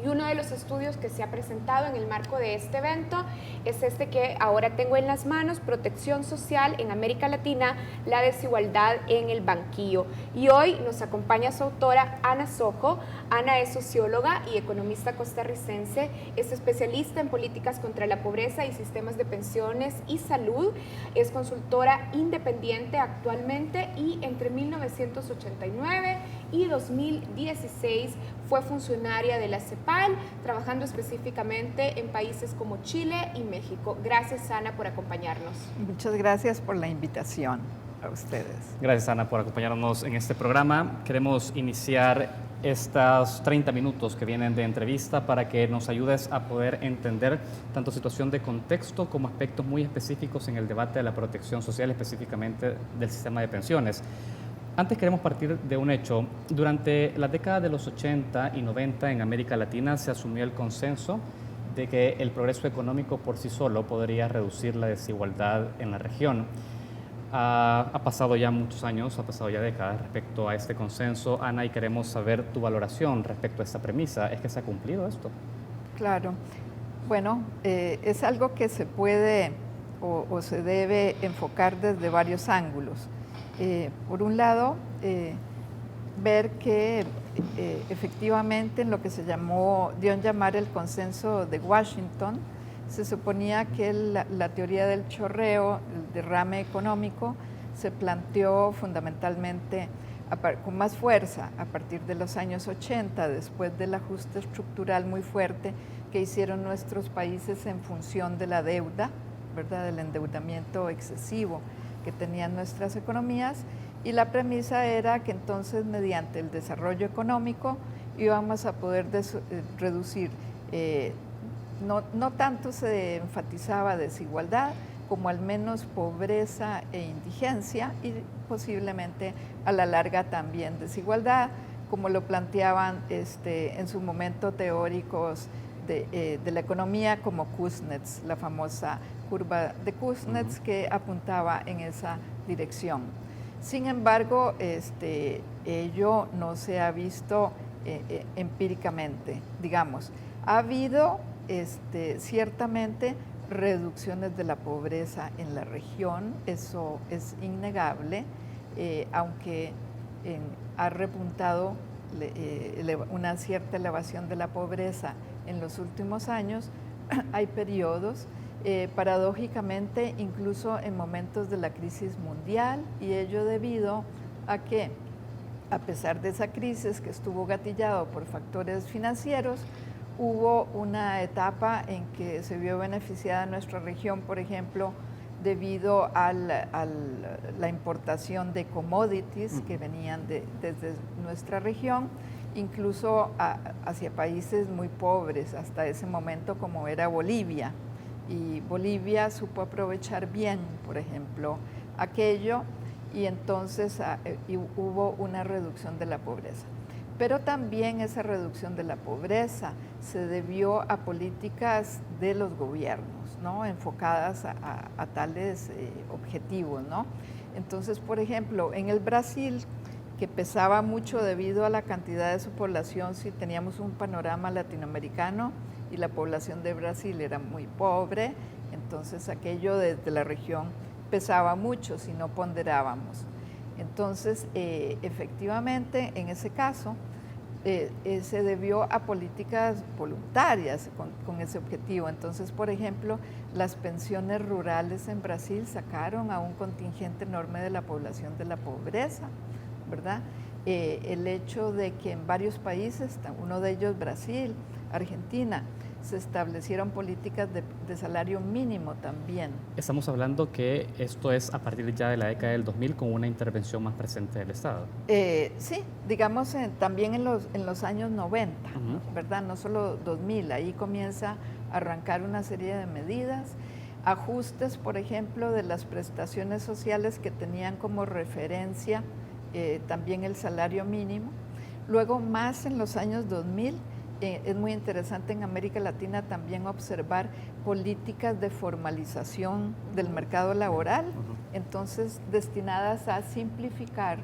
Y uno de los estudios que se ha presentado en el marco de este evento es este que ahora tengo en las manos: Protección Social en América Latina, la desigualdad en el banquillo. Y hoy nos acompaña su autora, Ana Sojo. Ana es socióloga y economista costarricense, es especialista en políticas contra la pobreza y sistemas de pensiones y salud, es consultora independiente actualmente y entre 1989 y 2016 fue funcionaria de la CEPAL, trabajando específicamente en países como Chile y México. Gracias, Ana, por acompañarnos. Muchas gracias por la invitación a ustedes. Gracias, Ana, por acompañarnos en este programa. Queremos iniciar estos 30 minutos que vienen de entrevista para que nos ayudes a poder entender tanto situación de contexto como aspectos muy específicos en el debate de la protección social, específicamente del sistema de pensiones. Antes queremos partir de un hecho. Durante la década de los 80 y 90 en América Latina se asumió el consenso de que el progreso económico por sí solo podría reducir la desigualdad en la región. Ha pasado ya muchos años, ha pasado ya décadas respecto a este consenso, Ana, y queremos saber tu valoración respecto a esta premisa. ¿Es que se ha cumplido esto? Claro. Bueno, es algo que se puede o se debe enfocar desde varios ángulos. Por un lado, ver que efectivamente en lo que se dio en llamar el consenso de Washington, se suponía que la teoría del chorreo, el derrame económico, se planteó fundamentalmente con más fuerza a partir de los años 80, después del ajuste estructural muy fuerte que hicieron nuestros países en función de la deuda, ¿verdad?, del endeudamiento excesivo que tenían nuestras economías, y la premisa era que entonces mediante el desarrollo económico íbamos a poder reducir, no tanto se enfatizaba desigualdad, como al menos pobreza e indigencia, y posiblemente a la larga también desigualdad, como lo planteaban en su momento teóricos de la economía como Kuznets, la famosa curva de Kuznets que apuntaba en esa dirección. Sin embargo, ello no se ha visto empíricamente, digamos. Ha habido ciertamente reducciones de la pobreza en la región, eso es innegable, aunque ha repuntado una cierta elevación de la pobreza en los últimos años. Hay periodos, paradójicamente, incluso en momentos de la crisis mundial, y ello debido a que, a pesar de esa crisis que estuvo gatillado por factores financieros, hubo una etapa en que se vio beneficiada nuestra región, por ejemplo, debido a la importación de commodities que venían desde nuestra región, incluso hacia países muy pobres hasta ese momento, como era Bolivia. Y Bolivia supo aprovechar bien, por ejemplo, aquello, y entonces hubo una reducción de la pobreza. pero también esa reducción de la pobreza se debió a políticas de los gobiernos, ¿no? Enfocadas a tales objetivos, ¿no? Entonces, por ejemplo, en el Brasil, que pesaba mucho debido a la cantidad de su población, si teníamos un panorama latinoamericano y la población de Brasil era muy pobre, entonces aquello desde la región pesaba mucho si no ponderábamos. Entonces, efectivamente, en ese caso, se debió a políticas voluntarias con ese objetivo. Entonces, por ejemplo, las pensiones rurales en Brasil sacaron a un contingente enorme de la población de la pobreza, ¿verdad? El hecho de que en varios países, uno de ellos Brasil, Argentina, se establecieron políticas de salario mínimo también. Estamos hablando que esto es a partir ya de la década del 2000 con una intervención más presente del Estado. Sí, digamos también en los años 90, ¿verdad? No solo 2000, ahí comienza a arrancar una serie de medidas, ajustes, por ejemplo, de las prestaciones sociales que tenían como referencia también el salario mínimo. Luego, más en los años 2000, es muy interesante en América Latina también observar políticas de formalización del mercado laboral, entonces destinadas a simplificar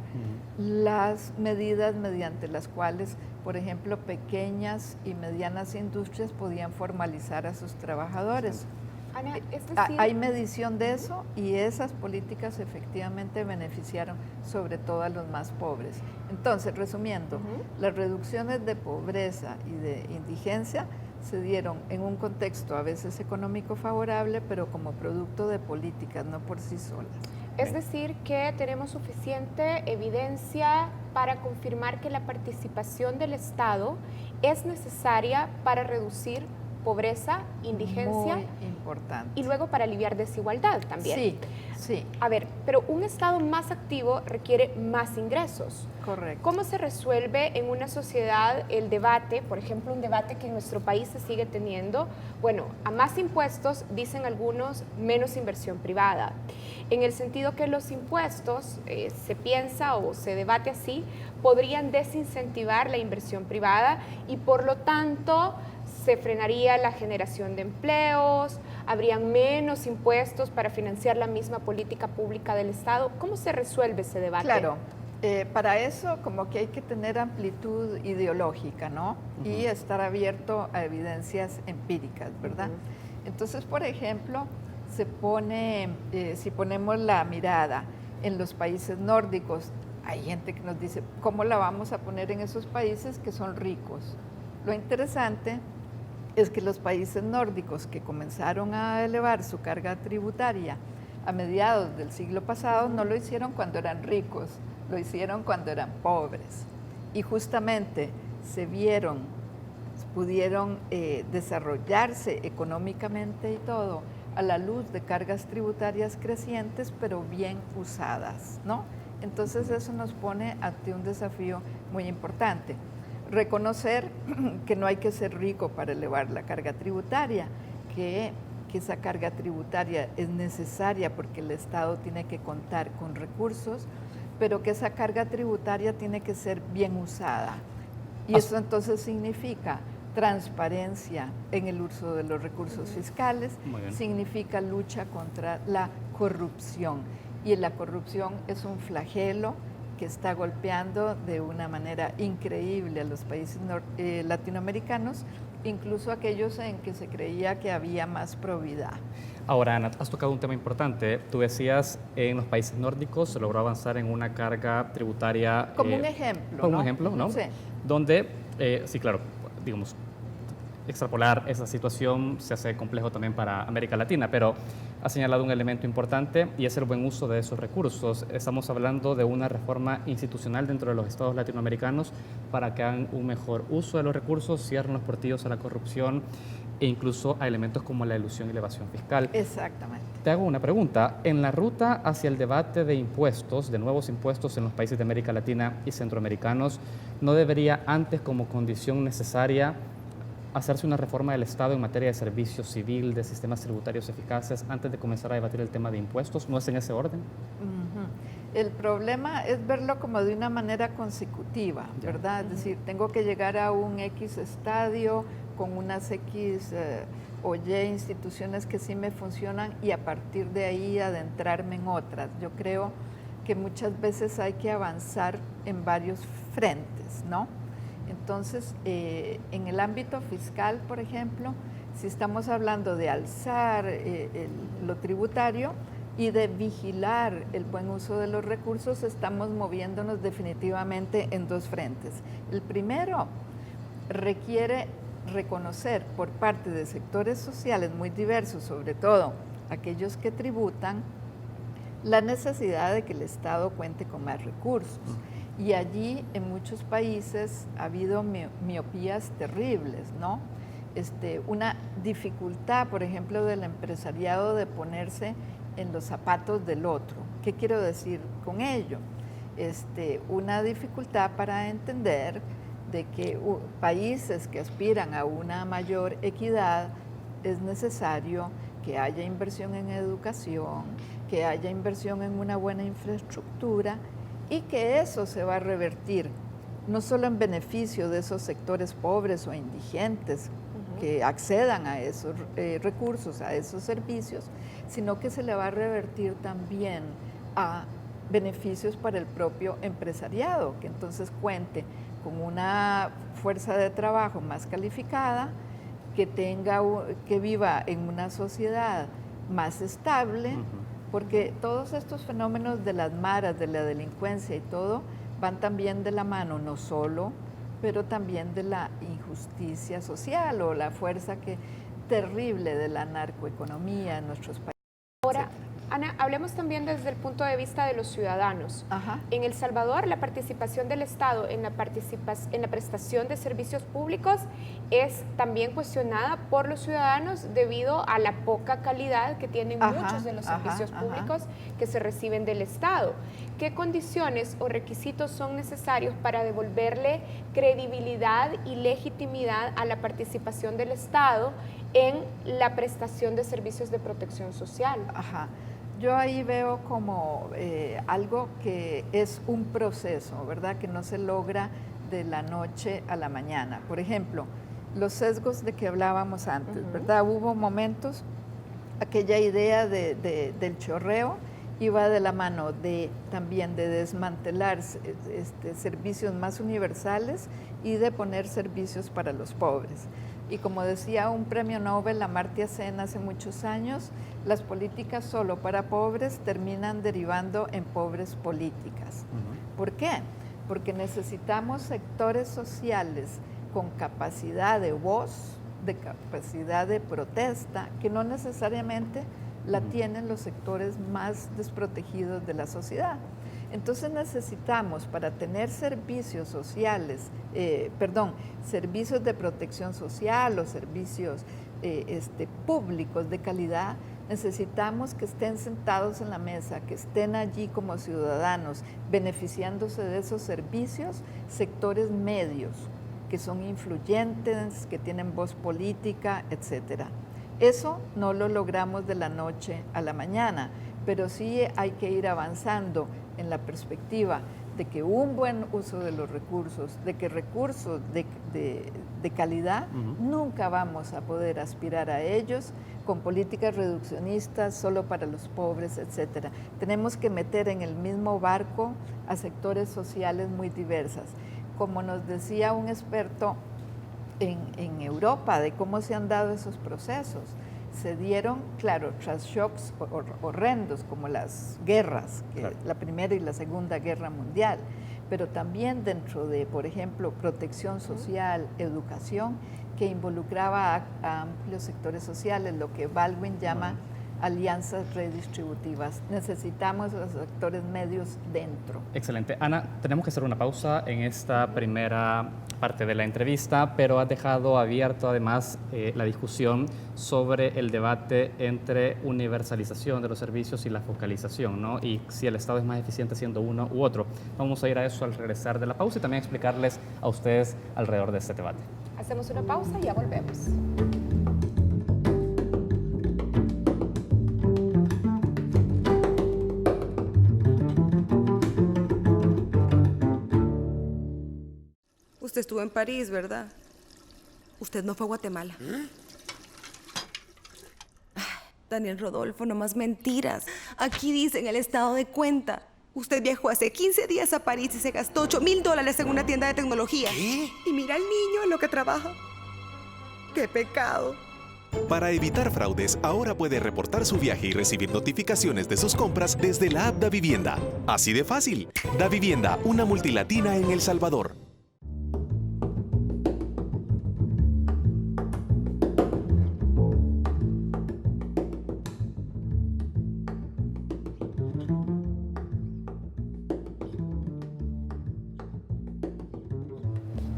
las medidas mediante las cuales, por ejemplo, pequeñas y medianas industrias podían formalizar a sus trabajadores. Ana, hay medición de eso y esas políticas efectivamente beneficiaron sobre todo a los más pobres. Entonces, resumiendo, las reducciones de pobreza y de indigencia se dieron en un contexto a veces económico favorable, pero como producto de políticas, no por sí solas. Es decir, que tenemos suficiente evidencia para confirmar que la participación del Estado es necesaria para reducir pobreza, indigencia. Muy importante. Y luego para aliviar desigualdad también. Sí, sí. A ver, pero un Estado más activo requiere más ingresos. Correcto. ¿Cómo se resuelve en una sociedad el debate, por ejemplo, un debate que en nuestro país se sigue teniendo? Bueno, a más impuestos, dicen algunos, menos inversión privada. En el sentido que los impuestos, se piensa o se debate así, podrían desincentivar la inversión privada y por lo tanto se frenaría la generación de empleos, habrían menos impuestos para financiar la misma política pública del Estado. ¿Cómo se resuelve ese debate? Claro, para eso como que hay que tener amplitud ideológica, ¿no? Y estar abierto a evidencias empíricas, ¿verdad? Entonces, por ejemplo, se pone, si ponemos la mirada en los países nórdicos, hay gente que nos dice, ¿cómo la vamos a poner en esos países que son ricos? Lo interesante es que los países nórdicos que comenzaron a elevar su carga tributaria a mediados del siglo pasado no lo hicieron cuando eran ricos, lo hicieron cuando eran pobres. Y justamente pudieron desarrollarse económicamente y todo a la luz de cargas tributarias crecientes, pero bien usadas, ¿no? Entonces eso nos pone ante un desafío muy importante. Reconocer que no hay que ser rico para elevar la carga tributaria, que esa carga tributaria es necesaria porque el Estado tiene que contar con recursos, pero que esa carga tributaria tiene que ser bien usada. Y eso entonces significa transparencia en el uso de los recursos fiscales, significa lucha contra la corrupción. Y la corrupción es un flagelo que está golpeando de una manera increíble a los países latinoamericanos, incluso aquellos en que se creía que había más probidad. Ahora, Ana, has tocado un tema importante. Tú decías, en los países nórdicos se logró avanzar en una carga tributaria... Como un ejemplo, como ¿no? un ejemplo, ¿no? Sí. Donde, sí, claro, digamos, extrapolar esa situación se hace complejo también para América Latina, pero ha señalado un elemento importante y es el buen uso de esos recursos. Estamos hablando de una reforma institucional dentro de los estados latinoamericanos para que hagan un mejor uso de los recursos, cierren los portillos a la corrupción e incluso a elementos como la elusión y la evasión fiscal. Exactamente. Te hago una pregunta. En la ruta hacia el debate de impuestos, de nuevos impuestos en los países de América Latina y centroamericanos, ¿no debería antes como condición necesaria hacerse una reforma del Estado en materia de servicio civil, de sistemas tributarios eficaces, antes de comenzar a debatir el tema de impuestos? ¿No es en ese orden? El problema es verlo como de una manera consecutiva, ¿verdad? Es decir, tengo que llegar a un X estadio con unas X o Y instituciones que sí me funcionan y a partir de ahí adentrarme en otras. Yo creo que muchas veces hay que avanzar en varios frentes, ¿no? Entonces, en el ámbito fiscal, por ejemplo, si estamos hablando de alzar lo tributario y de vigilar el buen uso de los recursos, estamos moviéndonos definitivamente en dos frentes. El primero requiere reconocer por parte de sectores sociales muy diversos, sobre todo aquellos que tributan, la necesidad de que el Estado cuente con más recursos. Y allí en muchos países ha habido miopías terribles, ¿no? Una dificultad, por ejemplo, del empresariado de ponerse en los zapatos del otro. ¿Qué quiero decir con ello? Una dificultad para entender de que países que aspiran a una mayor equidad es necesario que haya inversión en educación, que haya inversión en una buena infraestructura y que eso se va a revertir no solo en beneficio de esos sectores pobres o indigentes que accedan a esos recursos, a esos servicios, sino que se le va a revertir también a beneficios para el propio empresariado, que entonces cuente con una fuerza de trabajo más calificada, que viva en una sociedad más estable, porque todos estos fenómenos de las maras, de la delincuencia y todo, van también de la mano, no solo, pero también de la injusticia social o la fuerza terrible de la narcoeconomía en nuestros países. Ahora, Ana, hablemos también desde el punto de vista de los ciudadanos. En El Salvador, la participación del Estado en la prestación de servicios públicos es también cuestionada por los ciudadanos debido a la poca calidad que tienen muchos de los servicios públicos que se reciben del Estado. ¿Qué condiciones o requisitos son necesarios para devolverle credibilidad y legitimidad a la participación del Estado en la prestación de servicios de protección social? Yo ahí veo como algo que es un proceso, ¿verdad? Que no se logra de la noche a la mañana. Por ejemplo, los sesgos de que hablábamos antes, ¿verdad? Hubo momentos, aquella idea del chorreo iba de la mano también de desmantelar servicios más universales y de poner servicios para los pobres. Y como decía un premio Nobel, Amartya Sen, hace muchos años, las políticas solo para pobres terminan derivando en pobres políticas. ¿Por qué? Porque necesitamos sectores sociales con capacidad de voz, de capacidad de protesta, que no necesariamente la tienen los sectores más desprotegidos de la sociedad. Entonces necesitamos, para tener servicios sociales, servicios de protección social o servicios públicos de calidad, necesitamos que estén sentados en la mesa, que estén allí como ciudadanos, beneficiándose de esos servicios, sectores medios, que son influyentes, que tienen voz política, etcétera. Eso no lo logramos de la noche a la mañana, pero sí hay que ir avanzando en la perspectiva de que un buen uso de los recursos, de que recursos de calidad, nunca vamos a poder aspirar a ellos con políticas reduccionistas solo para los pobres, etcétera. Tenemos que meter en el mismo barco a sectores sociales muy diversas. Como nos decía un experto en Europa de cómo se han dado esos procesos, se dieron, claro, tras shocks horrendos como las guerras, la Primera y la Segunda Guerra Mundial, pero también dentro de, por ejemplo, protección social, educación, que involucraba a amplios sectores sociales, lo que Baldwin llama alianzas redistributivas. Necesitamos los sectores medios dentro. Excelente. Ana, tenemos que hacer una pausa en esta primera parte de la entrevista, pero has dejado abierto además la discusión sobre el debate entre universalización de los servicios y la focalización, ¿no? Y si el Estado es más eficiente siendo uno u otro. Vamos a ir a eso al regresar de la pausa y también explicarles a ustedes alrededor de este debate. Hacemos una pausa y ya volvemos. Usted estuvo en París, ¿verdad? Usted no fue a Guatemala. Daniel Rodolfo, no más mentiras. Aquí dice en el estado de cuenta. Usted viajó hace 15 días a París y se gastó $8,000 en una tienda de tecnología. ¿Qué? Y mira al niño en lo que trabaja. ¡Qué pecado! Para evitar fraudes, ahora puede reportar su viaje y recibir notificaciones de sus compras desde la app Davivienda. Así de fácil. Davivienda, una multilatina en El Salvador.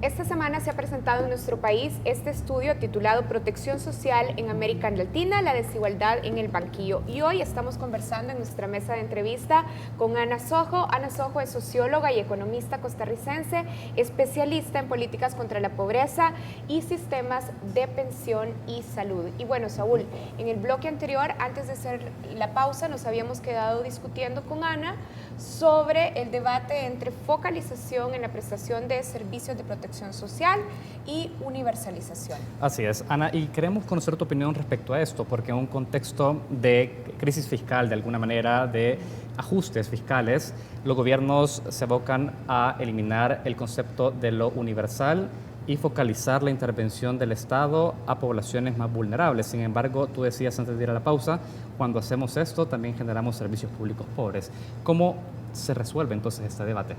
Esta semana se ha presentado en nuestro país este estudio titulado Protección Social en América Latina, la desigualdad en el banquillo. Y hoy estamos conversando en nuestra mesa de entrevista con Ana Sojo. Ana Sojo es socióloga y economista costarricense, especialista en políticas contra la pobreza y sistemas de pensión y salud. Y bueno, Saúl, en el bloque anterior, antes de hacer la pausa, nos habíamos quedado discutiendo con Ana sobre el debate entre focalización en la prestación de servicios de protección social y universalización. Así es, Ana, y queremos conocer tu opinión respecto a esto, porque en un contexto de crisis fiscal, de alguna manera, de ajustes fiscales, los gobiernos se abocan a eliminar el concepto de lo universal y focalizar la intervención del Estado a poblaciones más vulnerables. Sin embargo, tú decías antes de ir a la pausa, cuando hacemos esto también generamos servicios públicos pobres. ¿Cómo se resuelve entonces este debate?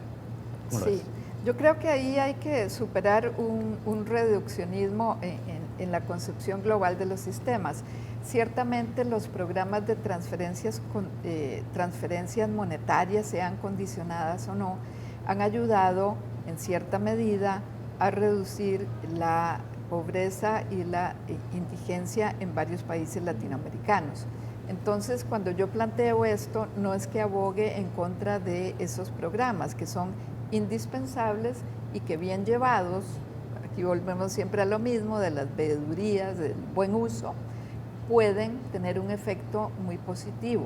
Sí, yo creo que ahí hay que superar un reduccionismo en la concepción global de los sistemas. Ciertamente los programas de transferencias monetarias, sean condicionadas o no, han ayudado en cierta medida a reducir la pobreza y la indigencia en varios países latinoamericanos. Entonces, cuando yo planteo esto, no es que abogue en contra de esos programas, que son indispensables y que bien llevados, aquí volvemos siempre a lo mismo, de las veedurías, del buen uso, pueden tener un efecto muy positivo.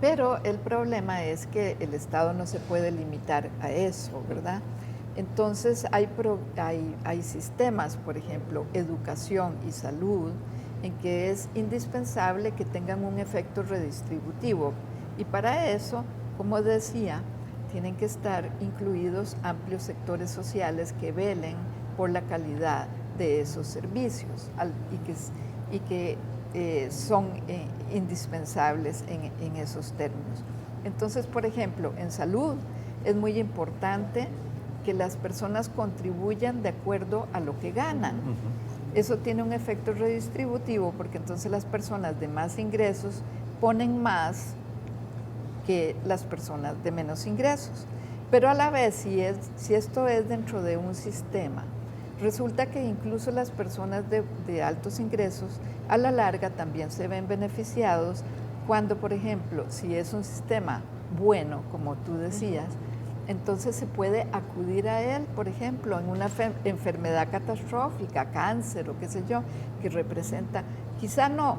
Pero el problema es que el Estado no se puede limitar a eso, ¿verdad? Entonces hay sistemas, por ejemplo, educación y salud, en que es indispensable que tengan un efecto redistributivo. Y para eso, como decía, tienen que estar incluidos amplios sectores sociales que velen por la calidad de esos servicios y que son indispensables en esos términos. Entonces, por ejemplo, en salud es muy importante que las personas contribuyan de acuerdo a lo que ganan. Eso tiene un efecto redistributivo porque entonces las personas de más ingresos ponen más que las personas de menos ingresos. Pero a la vez, si esto es dentro de un sistema, resulta que incluso las personas de altos ingresos a la larga también se ven beneficiados cuando, por ejemplo, si es un sistema bueno, como tú decías, entonces se puede acudir a él, por ejemplo, en una enfermedad catastrófica, cáncer o qué sé yo, que representa, quizá no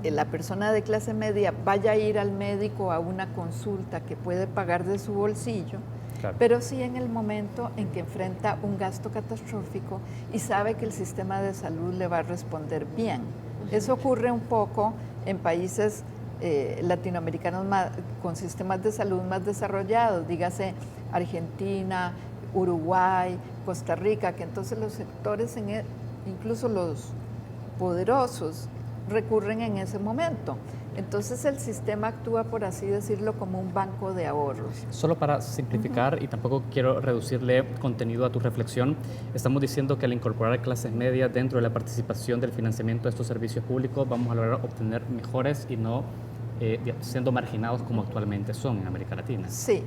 la persona de clase media vaya a ir al médico a una consulta que puede pagar de su bolsillo, claro, pero sí en el momento en que enfrenta un gasto catastrófico y sabe que el sistema de salud le va a responder bien. Eso ocurre un poco en países latinoamericanos con sistemas de salud más desarrollados, dígase Argentina, Uruguay, Costa Rica, que entonces los sectores, incluso los poderosos, recurren en ese momento. Entonces el sistema actúa, por así decirlo, como un banco de ahorros. Solo para simplificar, y tampoco quiero reducirle contenido a tu reflexión, estamos diciendo que al incorporar clases medias dentro de la participación del financiamiento de estos servicios públicos vamos a lograr obtener mejores y no siendo marginados como actualmente son en América Latina. Sí.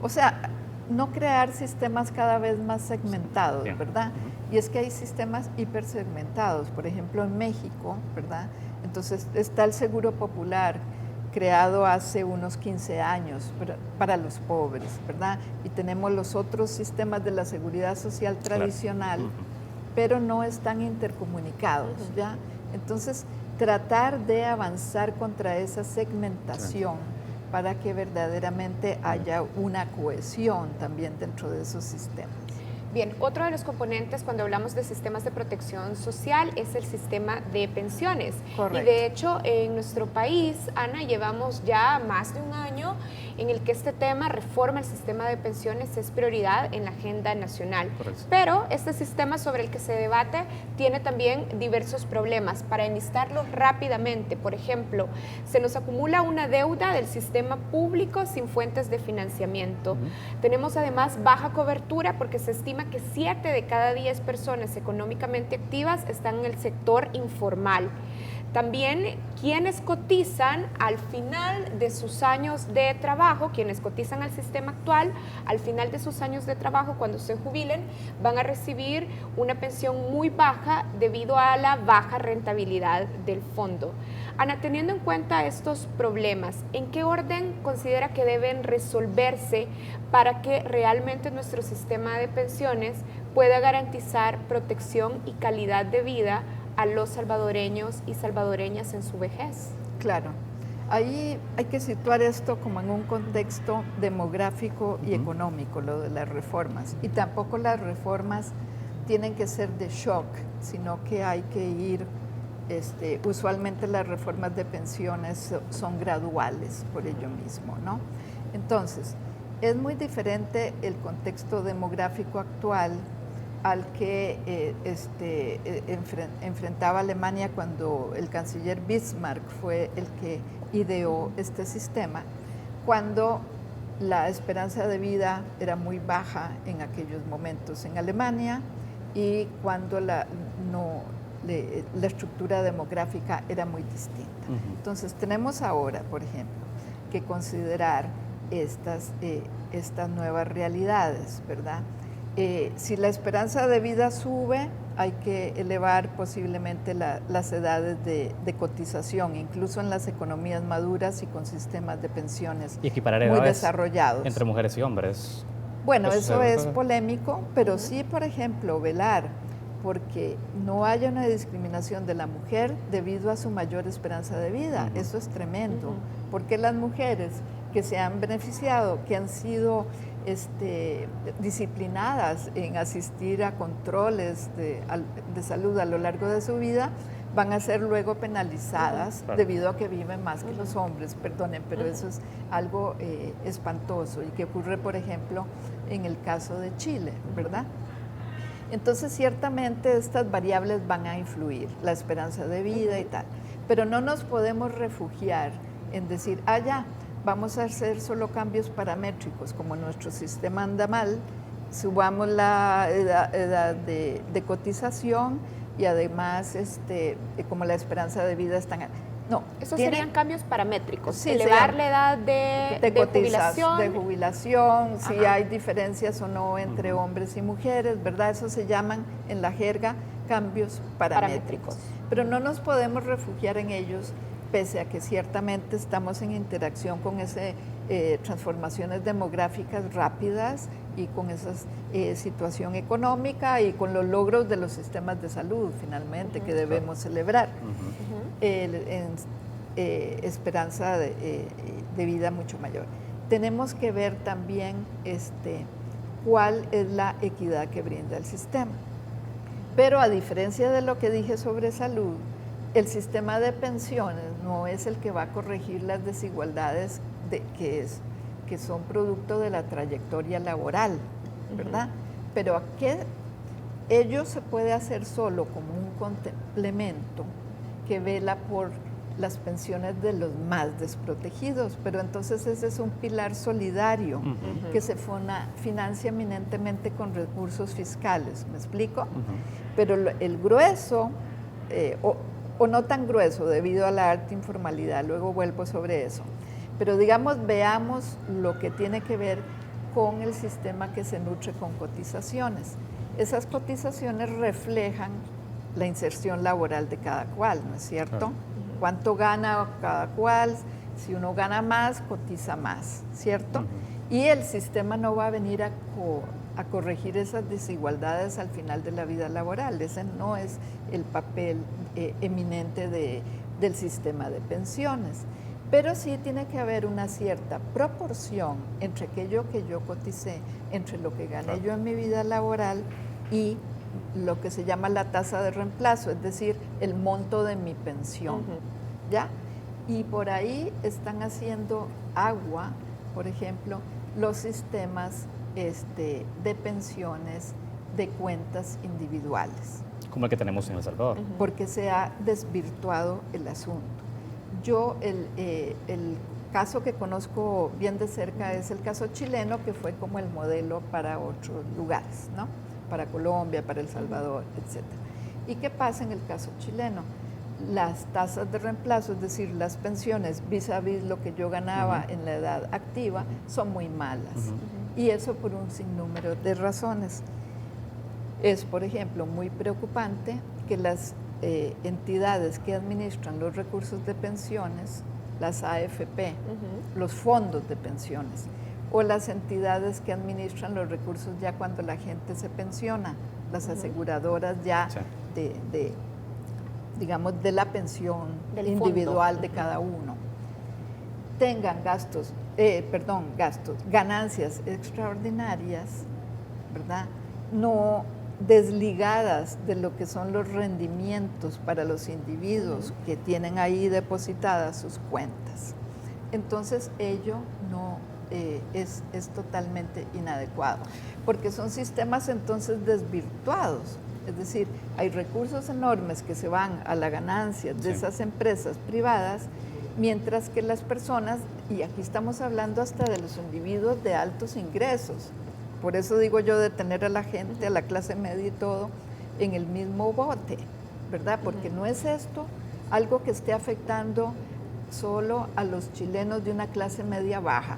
O sea, no crear sistemas cada vez más segmentados, bien, ¿verdad? Y es que hay sistemas hipersegmentados, por ejemplo en México, ¿verdad? Entonces está el Seguro Popular, creado hace unos 15 años para los pobres, ¿verdad? Y tenemos los otros sistemas de la seguridad social tradicional, claro, pero no están intercomunicados, ¿ya? Entonces, tratar de avanzar contra esa segmentación para que verdaderamente haya una cohesión también dentro de esos sistemas. Bien, otro de los componentes cuando hablamos de sistemas de protección social es el sistema de pensiones. Correcto. Y de hecho, en nuestro país, Ana, llevamos ya más de un año en el que este tema, reforma el sistema de pensiones, es prioridad en la agenda nacional. Correcto. Pero este sistema sobre el que se debate tiene también diversos problemas. Para enlistarlos rápidamente, por ejemplo, se nos acumula una deuda del sistema público sin fuentes de financiamiento. Tenemos además baja cobertura porque se estima que 7 de cada 10 personas económicamente activas están en el sector informal. También quienes cotizan al final de sus años de trabajo, quienes cotizan al sistema actual, al final de sus años de trabajo, cuando se jubilen, van a recibir una pensión muy baja debido a la baja rentabilidad del fondo. Ana, teniendo en cuenta estos problemas, ¿en qué orden considera que deben resolverse para que realmente nuestro sistema de pensiones pueda garantizar protección y calidad de vida a los salvadoreños y salvadoreñas en su vejez? Claro, ahí hay que situar esto como en un contexto demográfico y económico, lo de las reformas. Y tampoco las reformas tienen que ser de shock, sino que hay que ir, usualmente las reformas de pensiones son graduales por ello mismo, ¿no? Entonces, es muy diferente el contexto demográfico actual al que enfrentaba Alemania cuando el canciller Bismarck fue el que ideó este sistema, cuando la esperanza de vida era muy baja en aquellos momentos en Alemania y cuando la estructura demográfica era muy distinta. Entonces tenemos ahora, por ejemplo, que considerar estas nuevas realidades, ¿verdad? Si la esperanza de vida sube, hay que elevar posiblemente las edades de cotización, incluso en las economías maduras y con sistemas de pensiones y equiparar muy desarrollados. Entre mujeres y hombres. Bueno, eso es polémico, pero sí, por ejemplo, velar porque no haya una discriminación de la mujer debido a su mayor esperanza de vida. Eso es tremendo, porque las mujeres que se han beneficiado, que han sido disciplinadas en asistir a controles de salud a lo largo de su vida, van a ser luego penalizadas debido a que viven más que los hombres, perdonen, pero eso es algo espantoso y que ocurre, por ejemplo, en el caso de Chile, ¿verdad? Entonces, ciertamente estas variables van a influir, la esperanza de vida y tal, pero no nos podemos refugiar en decir, ya, vamos a hacer solo cambios paramétricos, como nuestro sistema anda mal, subamos la edad de cotización y además como la esperanza de vida está... No, esos serían cambios paramétricos, sí, elevar la edad de jubilación. De jubilación, si hay diferencias o no entre hombres y mujeres, ¿verdad? Eso se llaman en la jerga cambios paramétricos. Pero no nos podemos refugiar en ellos, pese a que ciertamente estamos en interacción con esas transformaciones demográficas rápidas y con esa situación económica y con los logros de los sistemas de salud, finalmente, que debemos celebrar. Esperanza de vida mucho mayor. Tenemos que ver también cuál es la equidad que brinda el sistema. Pero a diferencia de lo que dije sobre salud, el sistema de pensiones no es el que va a corregir las desigualdades que son producto de la trayectoria laboral, ¿verdad? Pero ello se puede hacer solo como un complemento que vela por las pensiones de los más desprotegidos, pero entonces ese es un pilar solidario que se financia eminentemente con recursos fiscales, ¿me explico? Pero el grueso, o no tan grueso debido a la alta informalidad, luego vuelvo sobre eso, pero digamos, veamos lo que tiene que ver con el sistema que se nutre con cotizaciones. Esas cotizaciones reflejan la inserción laboral de cada cual, ¿no es cierto? Claro. Cuánto gana cada cual, Si uno gana más, cotiza más, ¿cierto? Y el sistema no va a venir a corregir esas desigualdades al final de la vida laboral. Ese no es el papel eminente del sistema de pensiones. Pero sí tiene que haber una cierta proporción entre aquello que yo coticé, entre lo que gané yo en mi vida laboral y lo que se llama la tasa de reemplazo, es decir, el monto de mi pensión. ¿Ya? Y por ahí están haciendo agua, por ejemplo, los sistemas de pensiones de cuentas individuales. Como el que tenemos en El Salvador. Porque se ha desvirtuado el asunto. Yo el caso que conozco bien de cerca es el caso chileno, que fue como el modelo para otros lugares, ¿no? Para Colombia, para El Salvador, etc. ¿Y qué pasa en el caso chileno? Las tasas de reemplazo, es decir, las pensiones vis a vis lo que yo ganaba en la edad activa, son muy malas. Y eso por un sinnúmero de razones. Es, por ejemplo, muy preocupante que las entidades que administran los recursos de pensiones, las AFP, los fondos de pensiones, o las entidades que administran los recursos ya cuando la gente se pensiona, las aseguradoras ya digamos, de la pensión individual de cada uno, tengan ganancias extraordinarias, ¿verdad? No desligadas de lo que son los rendimientos para los individuos que tienen ahí depositadas sus cuentas. Entonces, ello no es totalmente inadecuado, porque son sistemas entonces desvirtuados. Es decir, hay recursos enormes que se van a la ganancia de esas empresas privadas, mientras que las personas, y aquí estamos hablando hasta de los individuos de altos ingresos, por eso digo yo de tener a la gente, a la clase media y todo, en el mismo bote, ¿verdad? Porque no es esto algo que esté afectando solo a los chilenos de una clase media baja.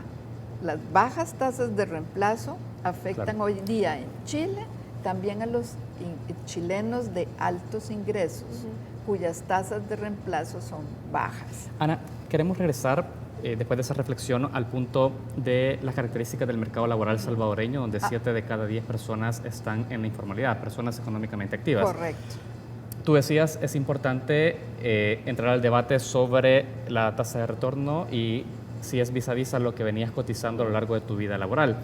Las bajas tasas de reemplazo afectan hoy día en Chile también a los chilenos de altos ingresos, cuyas tasas de reemplazo son bajas. Ana, queremos regresar, después de esa reflexión, al punto de las características del mercado laboral salvadoreño, donde 7 de cada 10 personas están en la informalidad, personas económicamente activas. Correcto. Tú decías, es importante entrar al debate sobre la tasa de retorno y si es vis a vis a lo que venías cotizando a lo largo de tu vida laboral.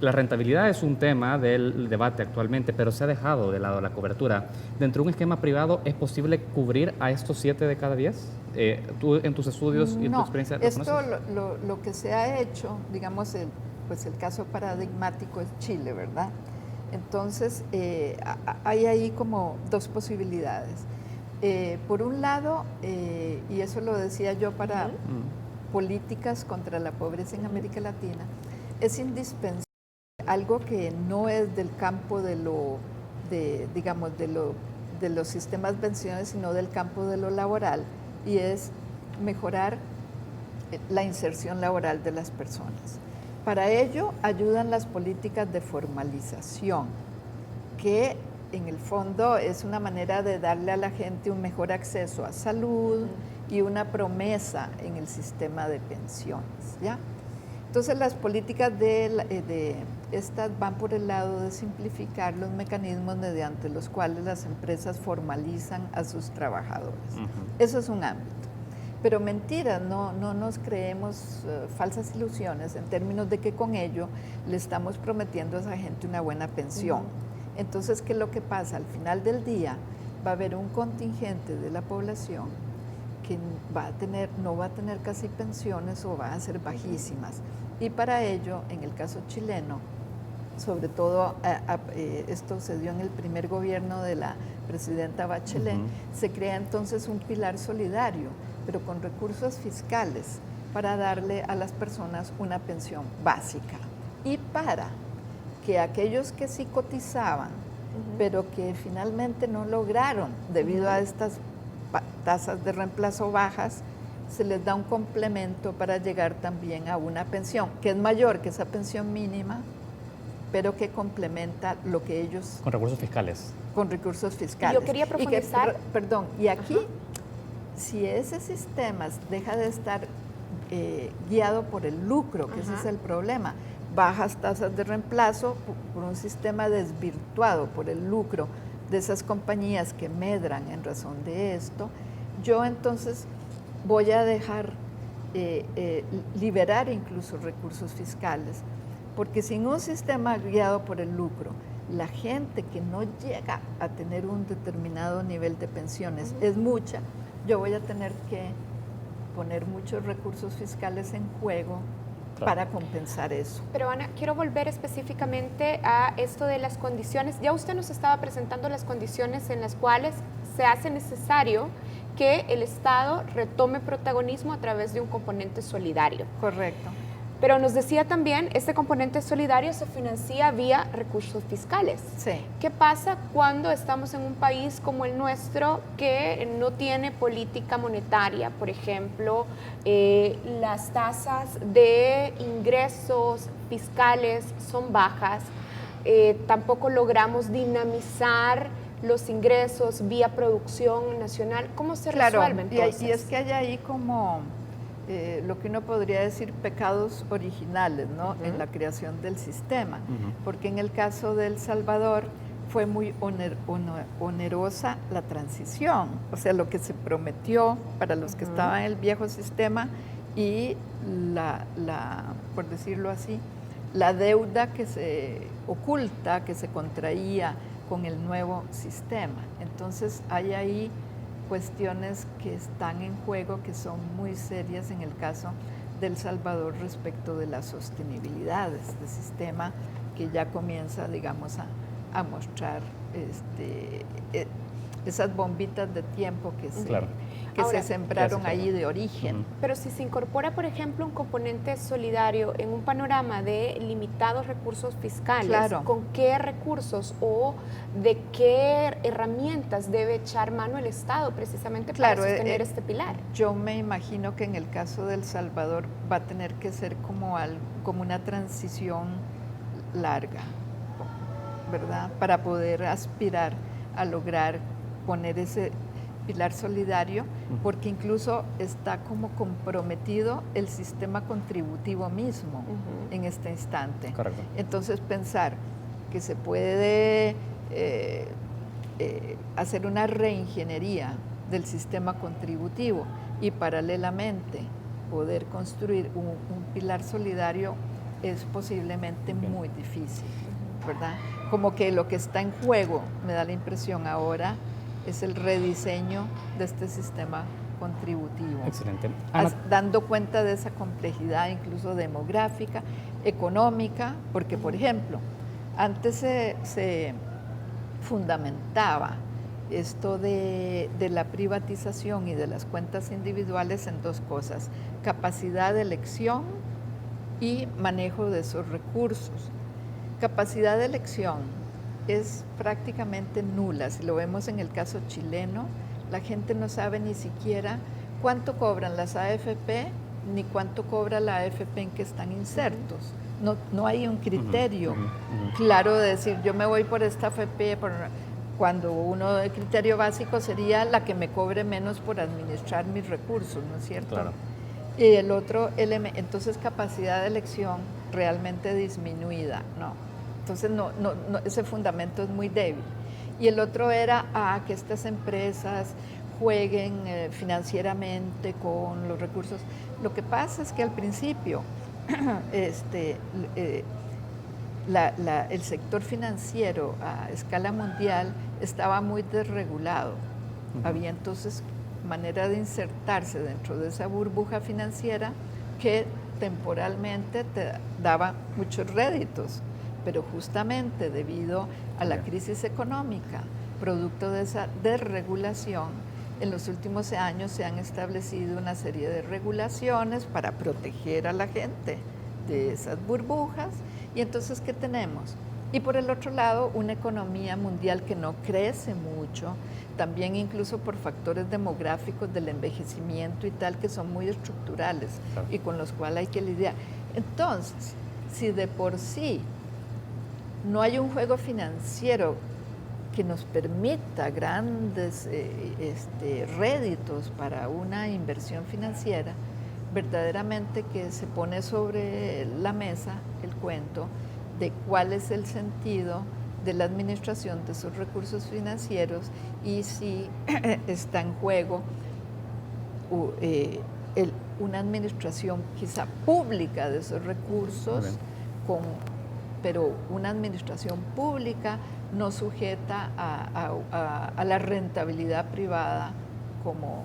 La rentabilidad es un tema del debate actualmente, pero se ha dejado de lado la cobertura. ¿Dentro de un esquema privado es posible cubrir a estos 7 de cada 10? ¿Tú en tus estudios y en tu experiencia lo esto conoces? lo que se ha hecho, digamos, el caso paradigmático es Chile, ¿verdad? Entonces, hay ahí como dos posibilidades. Por un lado, y eso lo decía yo para políticas contra la pobreza en América Latina, es indispensable algo que no es del campo de los sistemas pensiones, sino del campo de lo laboral, y es mejorar la inserción laboral de las personas. Para ello ayudan las políticas de formalización, que en el fondo es una manera de darle a la gente un mejor acceso a salud y una promesa en el sistema de pensiones, ¿ya? Entonces las políticas de estas van por el lado de simplificar los mecanismos mediante los cuales las empresas formalizan a sus trabajadores. Eso es un ámbito. Pero mentira, no nos creemos falsas ilusiones en términos de que con ello le estamos prometiendo a esa gente una buena pensión. Entonces, ¿qué es lo que pasa? Al final del día va a haber un contingente de la población que no va a tener casi pensiones o van a ser bajísimas. Y para ello, en el caso chileno, sobre todo esto se dio en el primer gobierno de la presidenta Bachelet, se crea entonces un pilar solidario, pero con recursos fiscales, para darle a las personas una pensión básica. Y para que aquellos que sí cotizaban, pero que finalmente no lograron, debido a estas tasas de reemplazo bajas, se les da un complemento para llegar también a una pensión, que es mayor que esa pensión mínima, pero que complementa lo que ellos... Con recursos fiscales. Con recursos fiscales. Yo quería profundizar... Y aquí, si ese sistema deja de estar guiado por el lucro, que ese es el problema. Bajas tasas de reemplazo por un sistema desvirtuado por el lucro de esas compañías que medran en razón de esto. Yo entonces voy a dejar liberar incluso recursos fiscales, porque sin un sistema guiado por el lucro, la gente que no llega a tener un determinado nivel de pensiones es mucha, yo voy a tener que poner muchos recursos fiscales en juego para compensar eso. Pero Ana, quiero volver específicamente a esto de las condiciones. Ya usted nos estaba presentando las condiciones en las cuales se hace necesario que el Estado retome protagonismo a través de un componente solidario. Correcto. Pero nos decía también, este componente solidario se financia vía recursos fiscales. Sí. ¿Qué pasa cuando estamos en un país como el nuestro que no tiene política monetaria? Por ejemplo, las tasas de ingresos fiscales son bajas, tampoco logramos dinamizar los ingresos vía producción nacional. ¿Cómo se resuelve entonces? Y es que hay ahí como lo que uno podría decir pecados originales, ¿no? En la creación del sistema, porque en el caso de El Salvador fue muy onerosa la transición, o sea, lo que se prometió para los que estaban en el viejo sistema y por decirlo así, la deuda que se oculta, que se contraía con el nuevo sistema. Entonces hay ahí cuestiones que están en juego que son muy serias en el caso de El Salvador respecto de la sostenibilidad de este sistema que ya comienza, digamos, a mostrar esas bombitas de tiempo que se sembraron ahí de origen. Pero si se incorpora, por ejemplo, un componente solidario en un panorama de limitados recursos fiscales, ¿con qué recursos o de qué herramientas debe echar mano el Estado precisamente para sostener este pilar? Yo me imagino que en el caso de El Salvador va a tener que ser como una transición larga, ¿verdad? Para poder aspirar a lograr poner ese pilar solidario, porque incluso está como comprometido el sistema contributivo mismo en este instante. Correcto. Entonces pensar que se puede hacer una reingeniería del sistema contributivo y paralelamente poder construir un pilar solidario es posiblemente muy difícil, ¿verdad? Como que lo que está en juego, me da la impresión ahora, es el rediseño de este sistema contributivo. Excelente. Dando cuenta de esa complejidad incluso demográfica, económica, porque por ejemplo, antes se fundamentaba esto de la privatización y de las cuentas individuales en dos cosas: capacidad de elección y manejo de esos recursos. Capacidad de elección es prácticamente nula. Si lo vemos en el caso chileno, la gente no sabe ni siquiera cuánto cobran las AFP ni cuánto cobra la AFP en que están insertos. No hay un criterio claro de decir yo me voy por esta AFP, cuando uno de criterio básico sería la que me cobre menos por administrar mis recursos, ¿no es cierto? Claro. Y el otro elemento, entonces capacidad de elección realmente disminuida, no. Entonces ese fundamento es muy débil. Y el otro era que estas empresas jueguen financieramente con los recursos. Lo que pasa es que al principio el sector financiero a escala mundial estaba muy desregulado. Había entonces manera de insertarse dentro de esa burbuja financiera que temporalmente te daba muchos réditos, pero justamente debido a la crisis económica, producto de esa desregulación, en los últimos años se han establecido una serie de regulaciones para proteger a la gente de esas burbujas. Y entonces, ¿qué tenemos? Y por el otro lado, una economía mundial que no crece mucho, también incluso por factores demográficos del envejecimiento y tal, que son muy estructurales y con los cuales hay que lidiar. Entonces, si de por sí no hay un juego financiero que nos permita grandes réditos para una inversión financiera, verdaderamente que se pone sobre la mesa el cuento de cuál es el sentido de la administración de esos recursos financieros y si está en juego una administración quizá pública de esos recursos, pero una administración pública no sujeta a la rentabilidad privada como...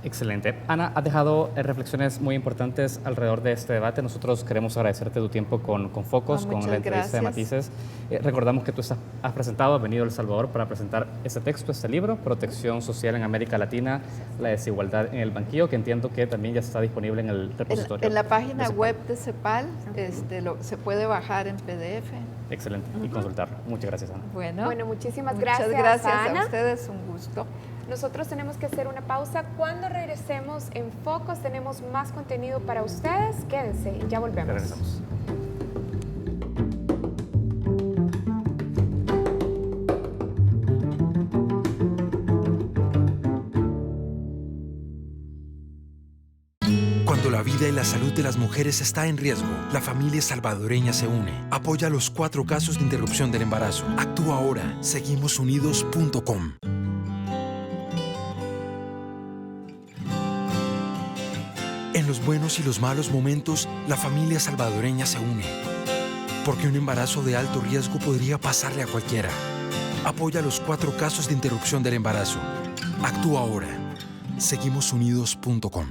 Excelente. Ana, has dejado reflexiones muy importantes alrededor de este debate. Nosotros queremos agradecerte tu tiempo con Focos, con la entrevista de Matices. Recordamos que tú has presentado, has venido a El Salvador para presentar este texto, este libro, Protección Social en América Latina, la desigualdad en el banquillo, que entiendo que también ya está disponible en el repositorio. En la página web de CEPAL se puede bajar en PDF. Excelente, y consultarlo. Muchas gracias, Ana. Bueno, muchísimas gracias. Muchas gracias a ustedes, un gusto. Nosotros tenemos que hacer una pausa. Cuando regresemos en Focos tenemos más contenido para ustedes. Quédense, ya volvemos. Regresamos. Cuando la vida y la salud de las mujeres está en riesgo, la familia salvadoreña se une. Apoya los 4 casos de interrupción del embarazo. Actúa ahora. Seguimosunidos.com. En los buenos y los malos momentos, la familia salvadoreña se une. Porque un embarazo de alto riesgo podría pasarle a cualquiera. Apoya los 4 casos de interrupción del embarazo. Actúa ahora. Seguimosunidos.com.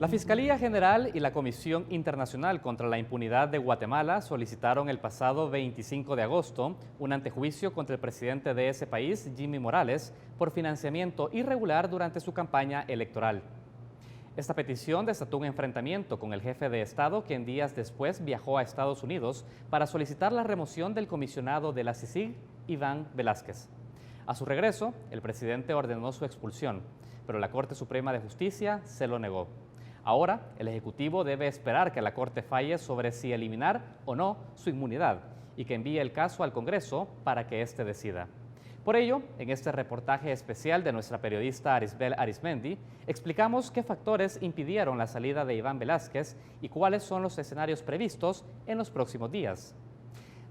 La Fiscalía General y la Comisión Internacional contra la Impunidad de Guatemala solicitaron el pasado 25 de agosto un antejuicio contra el presidente de ese país, Jimmy Morales, por financiamiento irregular durante su campaña electoral. Esta petición desató un enfrentamiento con el jefe de Estado, quien días después viajó a Estados Unidos para solicitar la remoción del comisionado de la CICIG, Iván Velázquez. A su regreso, el presidente ordenó su expulsión, pero la Corte Suprema de Justicia se lo negó. Ahora, el Ejecutivo debe esperar que la Corte falle sobre si eliminar o no su inmunidad y que envíe el caso al Congreso para que éste decida. Por ello, en este reportaje especial de nuestra periodista Arisbel Arismendi, explicamos qué factores impidieron la salida de Iván Velázquez y cuáles son los escenarios previstos en los próximos días.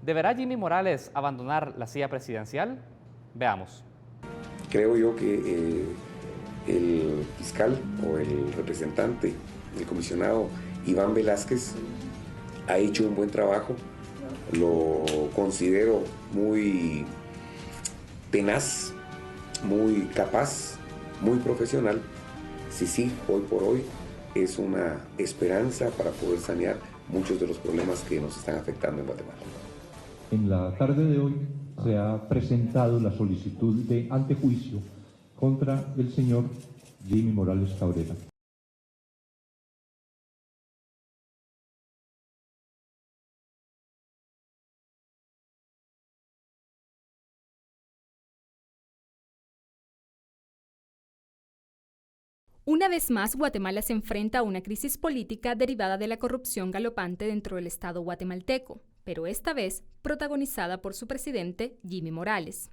¿Deberá Jimmy Morales abandonar la silla presidencial? Veamos. Creo yo que el fiscal o el representante del comisionado Iván Velázquez ha hecho un buen trabajo, lo considero muy tenaz, muy capaz, muy profesional. Sí, hoy por hoy es una esperanza para poder sanear muchos de los problemas que nos están afectando en Guatemala. En la tarde de hoy se ha presentado la solicitud de antejuicio contra el señor Jimmy Morales Cabrera. Una vez más, Guatemala se enfrenta a una crisis política derivada de la corrupción galopante dentro del Estado guatemalteco, pero esta vez protagonizada por su presidente, Jimmy Morales.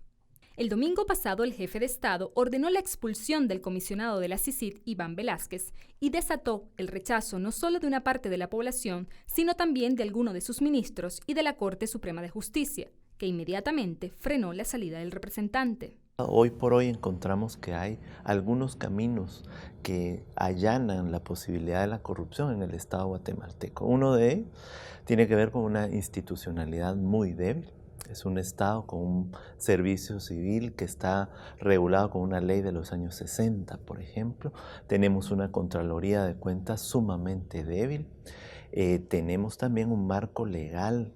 El domingo pasado, el jefe de Estado ordenó la expulsión del comisionado de la CICIG, Iván Velázquez, y desató el rechazo no solo de una parte de la población, sino también de algunos de sus ministros y de la Corte Suprema de Justicia, que inmediatamente frenó la salida del representante. Hoy por hoy encontramos que hay algunos caminos que allanan la posibilidad de la corrupción en el Estado guatemalteco. Uno de ellos tiene que ver con una institucionalidad muy débil. Es un Estado con un servicio civil que está regulado con una ley de los años 60, por ejemplo. Tenemos una Contraloría de Cuentas sumamente débil. Tenemos también un marco legal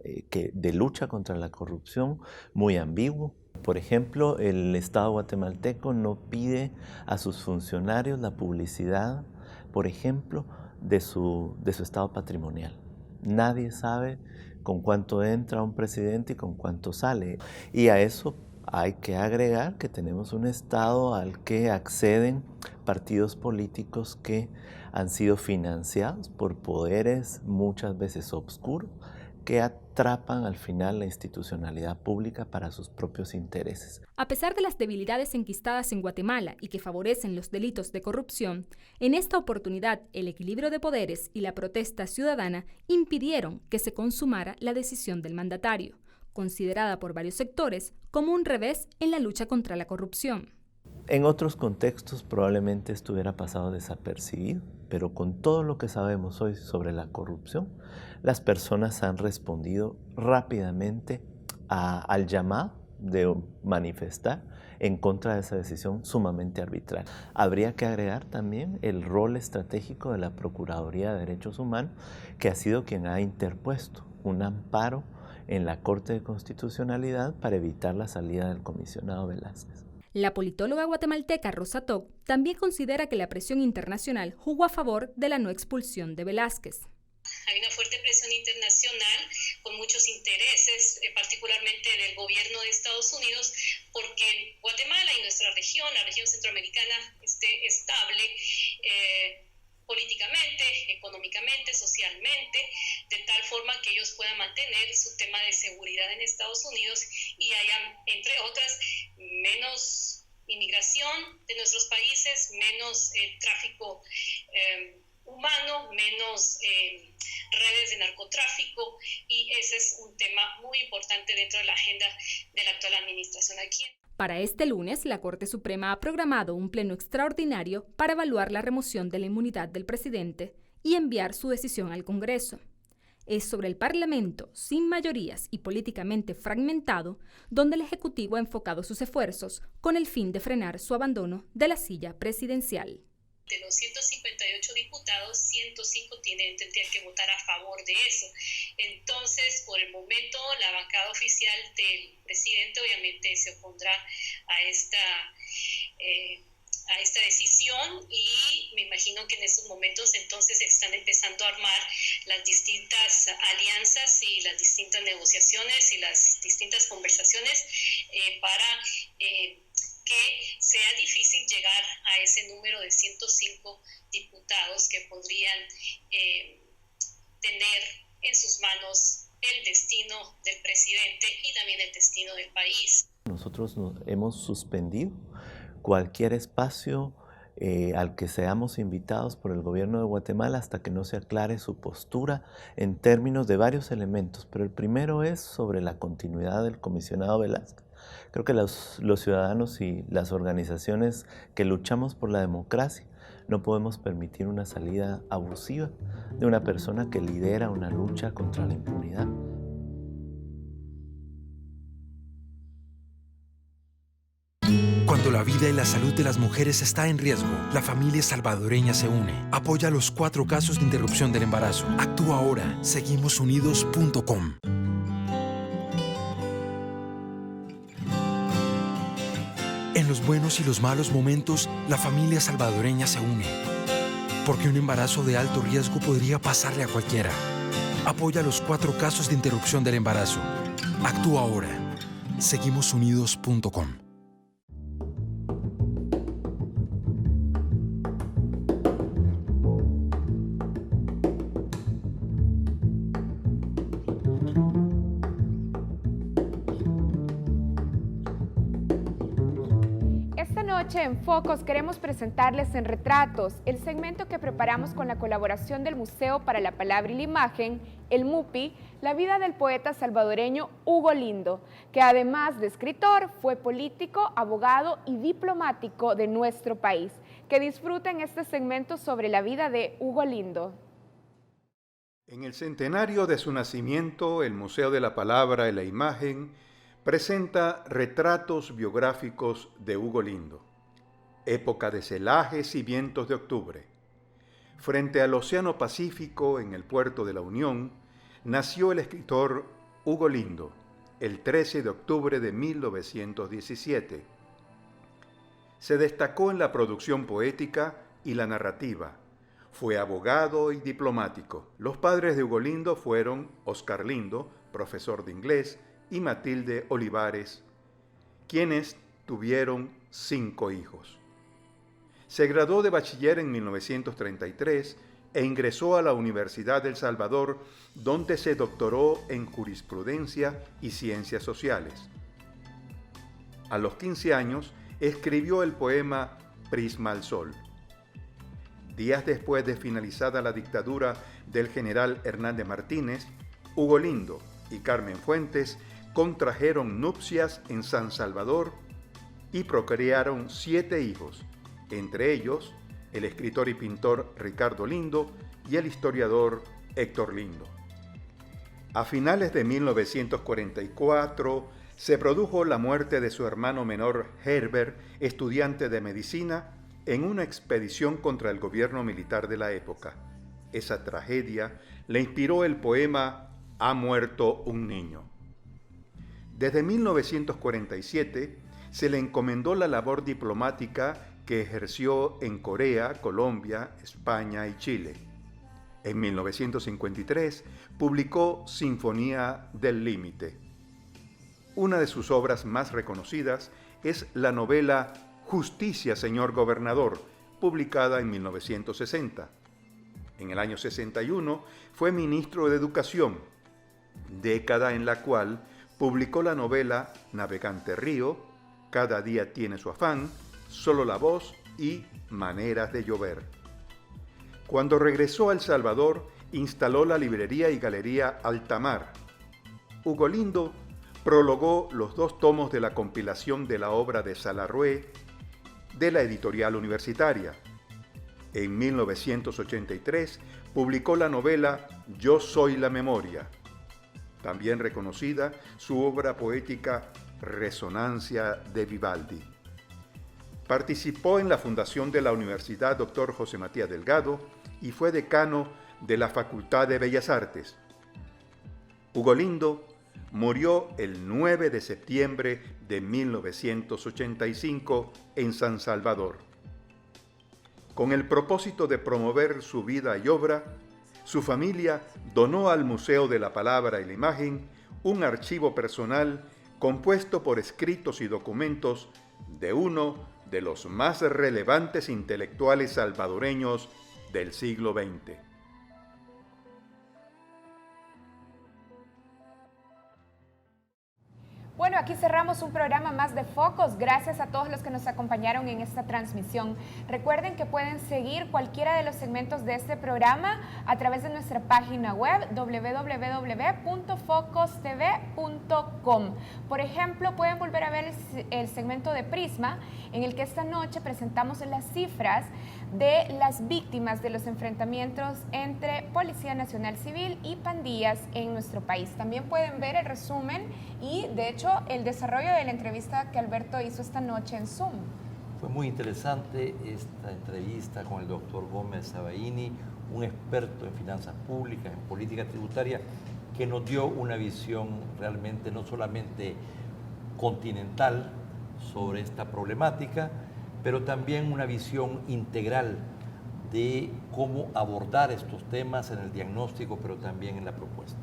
de lucha contra la corrupción muy ambiguo. Por ejemplo, el Estado guatemalteco no pide a sus funcionarios la publicidad, por ejemplo, de su estado patrimonial. Nadie sabe con cuánto entra un presidente y con cuánto sale. Y a eso hay que agregar que tenemos un Estado al que acceden partidos políticos que han sido financiados por poderes muchas veces obscuros, que atrapan al final la institucionalidad pública para sus propios intereses. A pesar de las debilidades enquistadas en Guatemala y que favorecen los delitos de corrupción, en esta oportunidad el equilibrio de poderes y la protesta ciudadana impidieron que se consumara la decisión del mandatario, considerada por varios sectores como un revés en la lucha contra la corrupción. En otros contextos probablemente estuviera pasado desapercibido, pero con todo lo que sabemos hoy sobre la corrupción, las personas han respondido rápidamente al llamado de manifestar en contra de esa decisión sumamente arbitraria. Habría que agregar también el rol estratégico de la Procuraduría de Derechos Humanos, que ha sido quien ha interpuesto un amparo en la Corte de Constitucionalidad para evitar la salida del comisionado Velázquez. La politóloga guatemalteca Rosa Toc también considera que la presión internacional jugó a favor de la no expulsión de Velázquez. Hay una fuerte presión internacional con muchos intereses, particularmente del gobierno de Estados Unidos, porque Guatemala y nuestra región, la región centroamericana, esté estable políticamente, económicamente, socialmente, de tal forma que ellos puedan mantener su tema de seguridad en Estados Unidos y haya, entre otras, menos inmigración de nuestros países, menos tráfico humano, menos redes de narcotráfico, y ese es un tema muy importante dentro de la agenda de la actual administración aquí. Para este lunes, la Corte Suprema ha programado un pleno extraordinario para evaluar la remoción de la inmunidad del presidente y enviar su decisión al Congreso. Es sobre el Parlamento, sin mayorías y políticamente fragmentado, donde el Ejecutivo ha enfocado sus esfuerzos con el fin de frenar su abandono de la silla presidencial. De los 158 diputados, 105 tendrían que votar a favor de eso. Entonces, por el momento, la bancada oficial del presidente obviamente se opondrá a esta decisión, y me imagino que en estos momentos entonces se están empezando a armar las distintas alianzas y las distintas negociaciones y las distintas conversaciones para que sea difícil llegar a ese número de 105 diputados que podrían tener en sus manos el destino del presidente y también el destino del país. Nosotros hemos suspendido cualquier espacio al que seamos invitados por el gobierno de Guatemala hasta que no se aclare su postura en términos de varios elementos, pero el primero es sobre la continuidad del comisionado Velázquez. Creo que los ciudadanos y las organizaciones que luchamos por la democracia no podemos permitir una salida abusiva de una persona que lidera una lucha contra la impunidad. Cuando la vida y la salud de las mujeres está en riesgo, la familia salvadoreña se une. Apoya los 4 casos de interrupción del embarazo. Actúa ahora. Seguimosunidos.com. En los buenos y los malos momentos, la familia salvadoreña se une. Porque un embarazo de alto riesgo podría pasarle a cualquiera. Apoya los 4 casos de interrupción del embarazo. Actúa ahora. Seguimosunidos.com. En Focos queremos presentarles en Retratos, el segmento que preparamos con la colaboración del Museo para la Palabra y la Imagen, el MUPI, la vida del poeta salvadoreño Hugo Lindo, que además de escritor, fue político, abogado y diplomático de nuestro país. Que disfruten este segmento sobre la vida de Hugo Lindo. En el centenario de su nacimiento, el Museo de la Palabra y la Imagen presenta retratos biográficos de Hugo Lindo. Época de celajes y vientos de octubre. Frente al Océano Pacífico, en el puerto de la Unión, nació el escritor Hugo Lindo, el 13 de octubre de 1917. Se destacó en la producción poética y la narrativa. Fue abogado y diplomático. Los padres de Hugo Lindo fueron Oscar Lindo, profesor de inglés, y Matilde Olivares, quienes tuvieron 5 hijos. Se graduó de bachiller en 1933 e ingresó a la Universidad del Salvador, donde se doctoró en jurisprudencia y ciencias sociales. A los 15 años, escribió el poema Prisma al Sol. Días después de finalizada la dictadura del general Hernández Martínez, Hugo Lindo y Carmen Fuentes contrajeron nupcias en San Salvador y procrearon 7 hijos, entre ellos el escritor y pintor Ricardo Lindo y el historiador Héctor Lindo. A finales de 1944 se produjo la muerte de su hermano menor Herbert, estudiante de medicina, en una expedición contra el gobierno militar de la época. Esa tragedia le inspiró el poema Ha muerto un niño. Desde 1947 se le encomendó la labor diplomática que ejerció en Corea, Colombia, España y Chile. En 1953 publicó Sinfonía del Límite. Una de sus obras más reconocidas es la novela Justicia, señor gobernador, publicada en 1960. En el año 61 fue ministro de Educación, década en la cual publicó la novela Navegante Río, Cada día tiene su afán, Solo la voz y Maneras de llover. Cuando regresó a El Salvador, instaló la librería y galería Altamar. Hugo Lindo prologó los 2 tomos de la compilación de la obra de Salarrué de la editorial universitaria. En 1983 publicó la novela Yo soy la memoria. También reconocida su obra poética Resonancia de Vivaldi. Participó en la fundación de la Universidad Dr. José Matías Delgado y fue decano de la Facultad de Bellas Artes. Hugo Lindo murió el 9 de septiembre de 1985 en San Salvador. Con el propósito de promover su vida y obra, su familia donó al Museo de la Palabra y la Imagen un archivo personal compuesto por escritos y documentos de uno de los más relevantes intelectuales salvadoreños del siglo XX. Bueno, aquí cerramos un programa más de Focos. Gracias a todos los que nos acompañaron en esta transmisión. Recuerden que pueden seguir cualquiera de los segmentos de este programa a través de nuestra página web www.focostv.com. Por ejemplo, pueden volver a ver el segmento de Prisma, en el que esta noche presentamos las cifras de las víctimas de los enfrentamientos entre Policía Nacional Civil y pandillas en nuestro país. También pueden ver el resumen y, de hecho, el desarrollo de la entrevista que Alberto hizo esta noche en Zoom. Fue muy interesante esta entrevista con el doctor Gómez Sabaini, un experto en finanzas públicas, en política tributaria, que nos dio una visión realmente no solamente continental sobre esta problemática, pero también una visión integral de cómo abordar estos temas en el diagnóstico, pero también en la propuesta.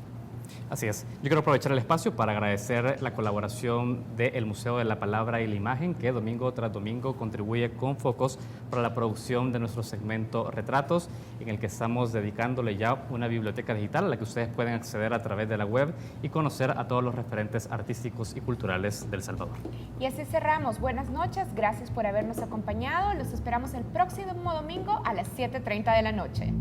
Así es. Yo quiero aprovechar el espacio para agradecer la colaboración del Museo de la Palabra y la Imagen, que domingo tras domingo contribuye con Focos para la producción de nuestro segmento Retratos, en el que estamos dedicándole ya una biblioteca digital a la que ustedes pueden acceder a través de la web y conocer a todos los referentes artísticos y culturales del Salvador. Y así cerramos. Buenas noches, gracias por habernos acompañado. Los esperamos el próximo domingo a las 7:30 de la noche.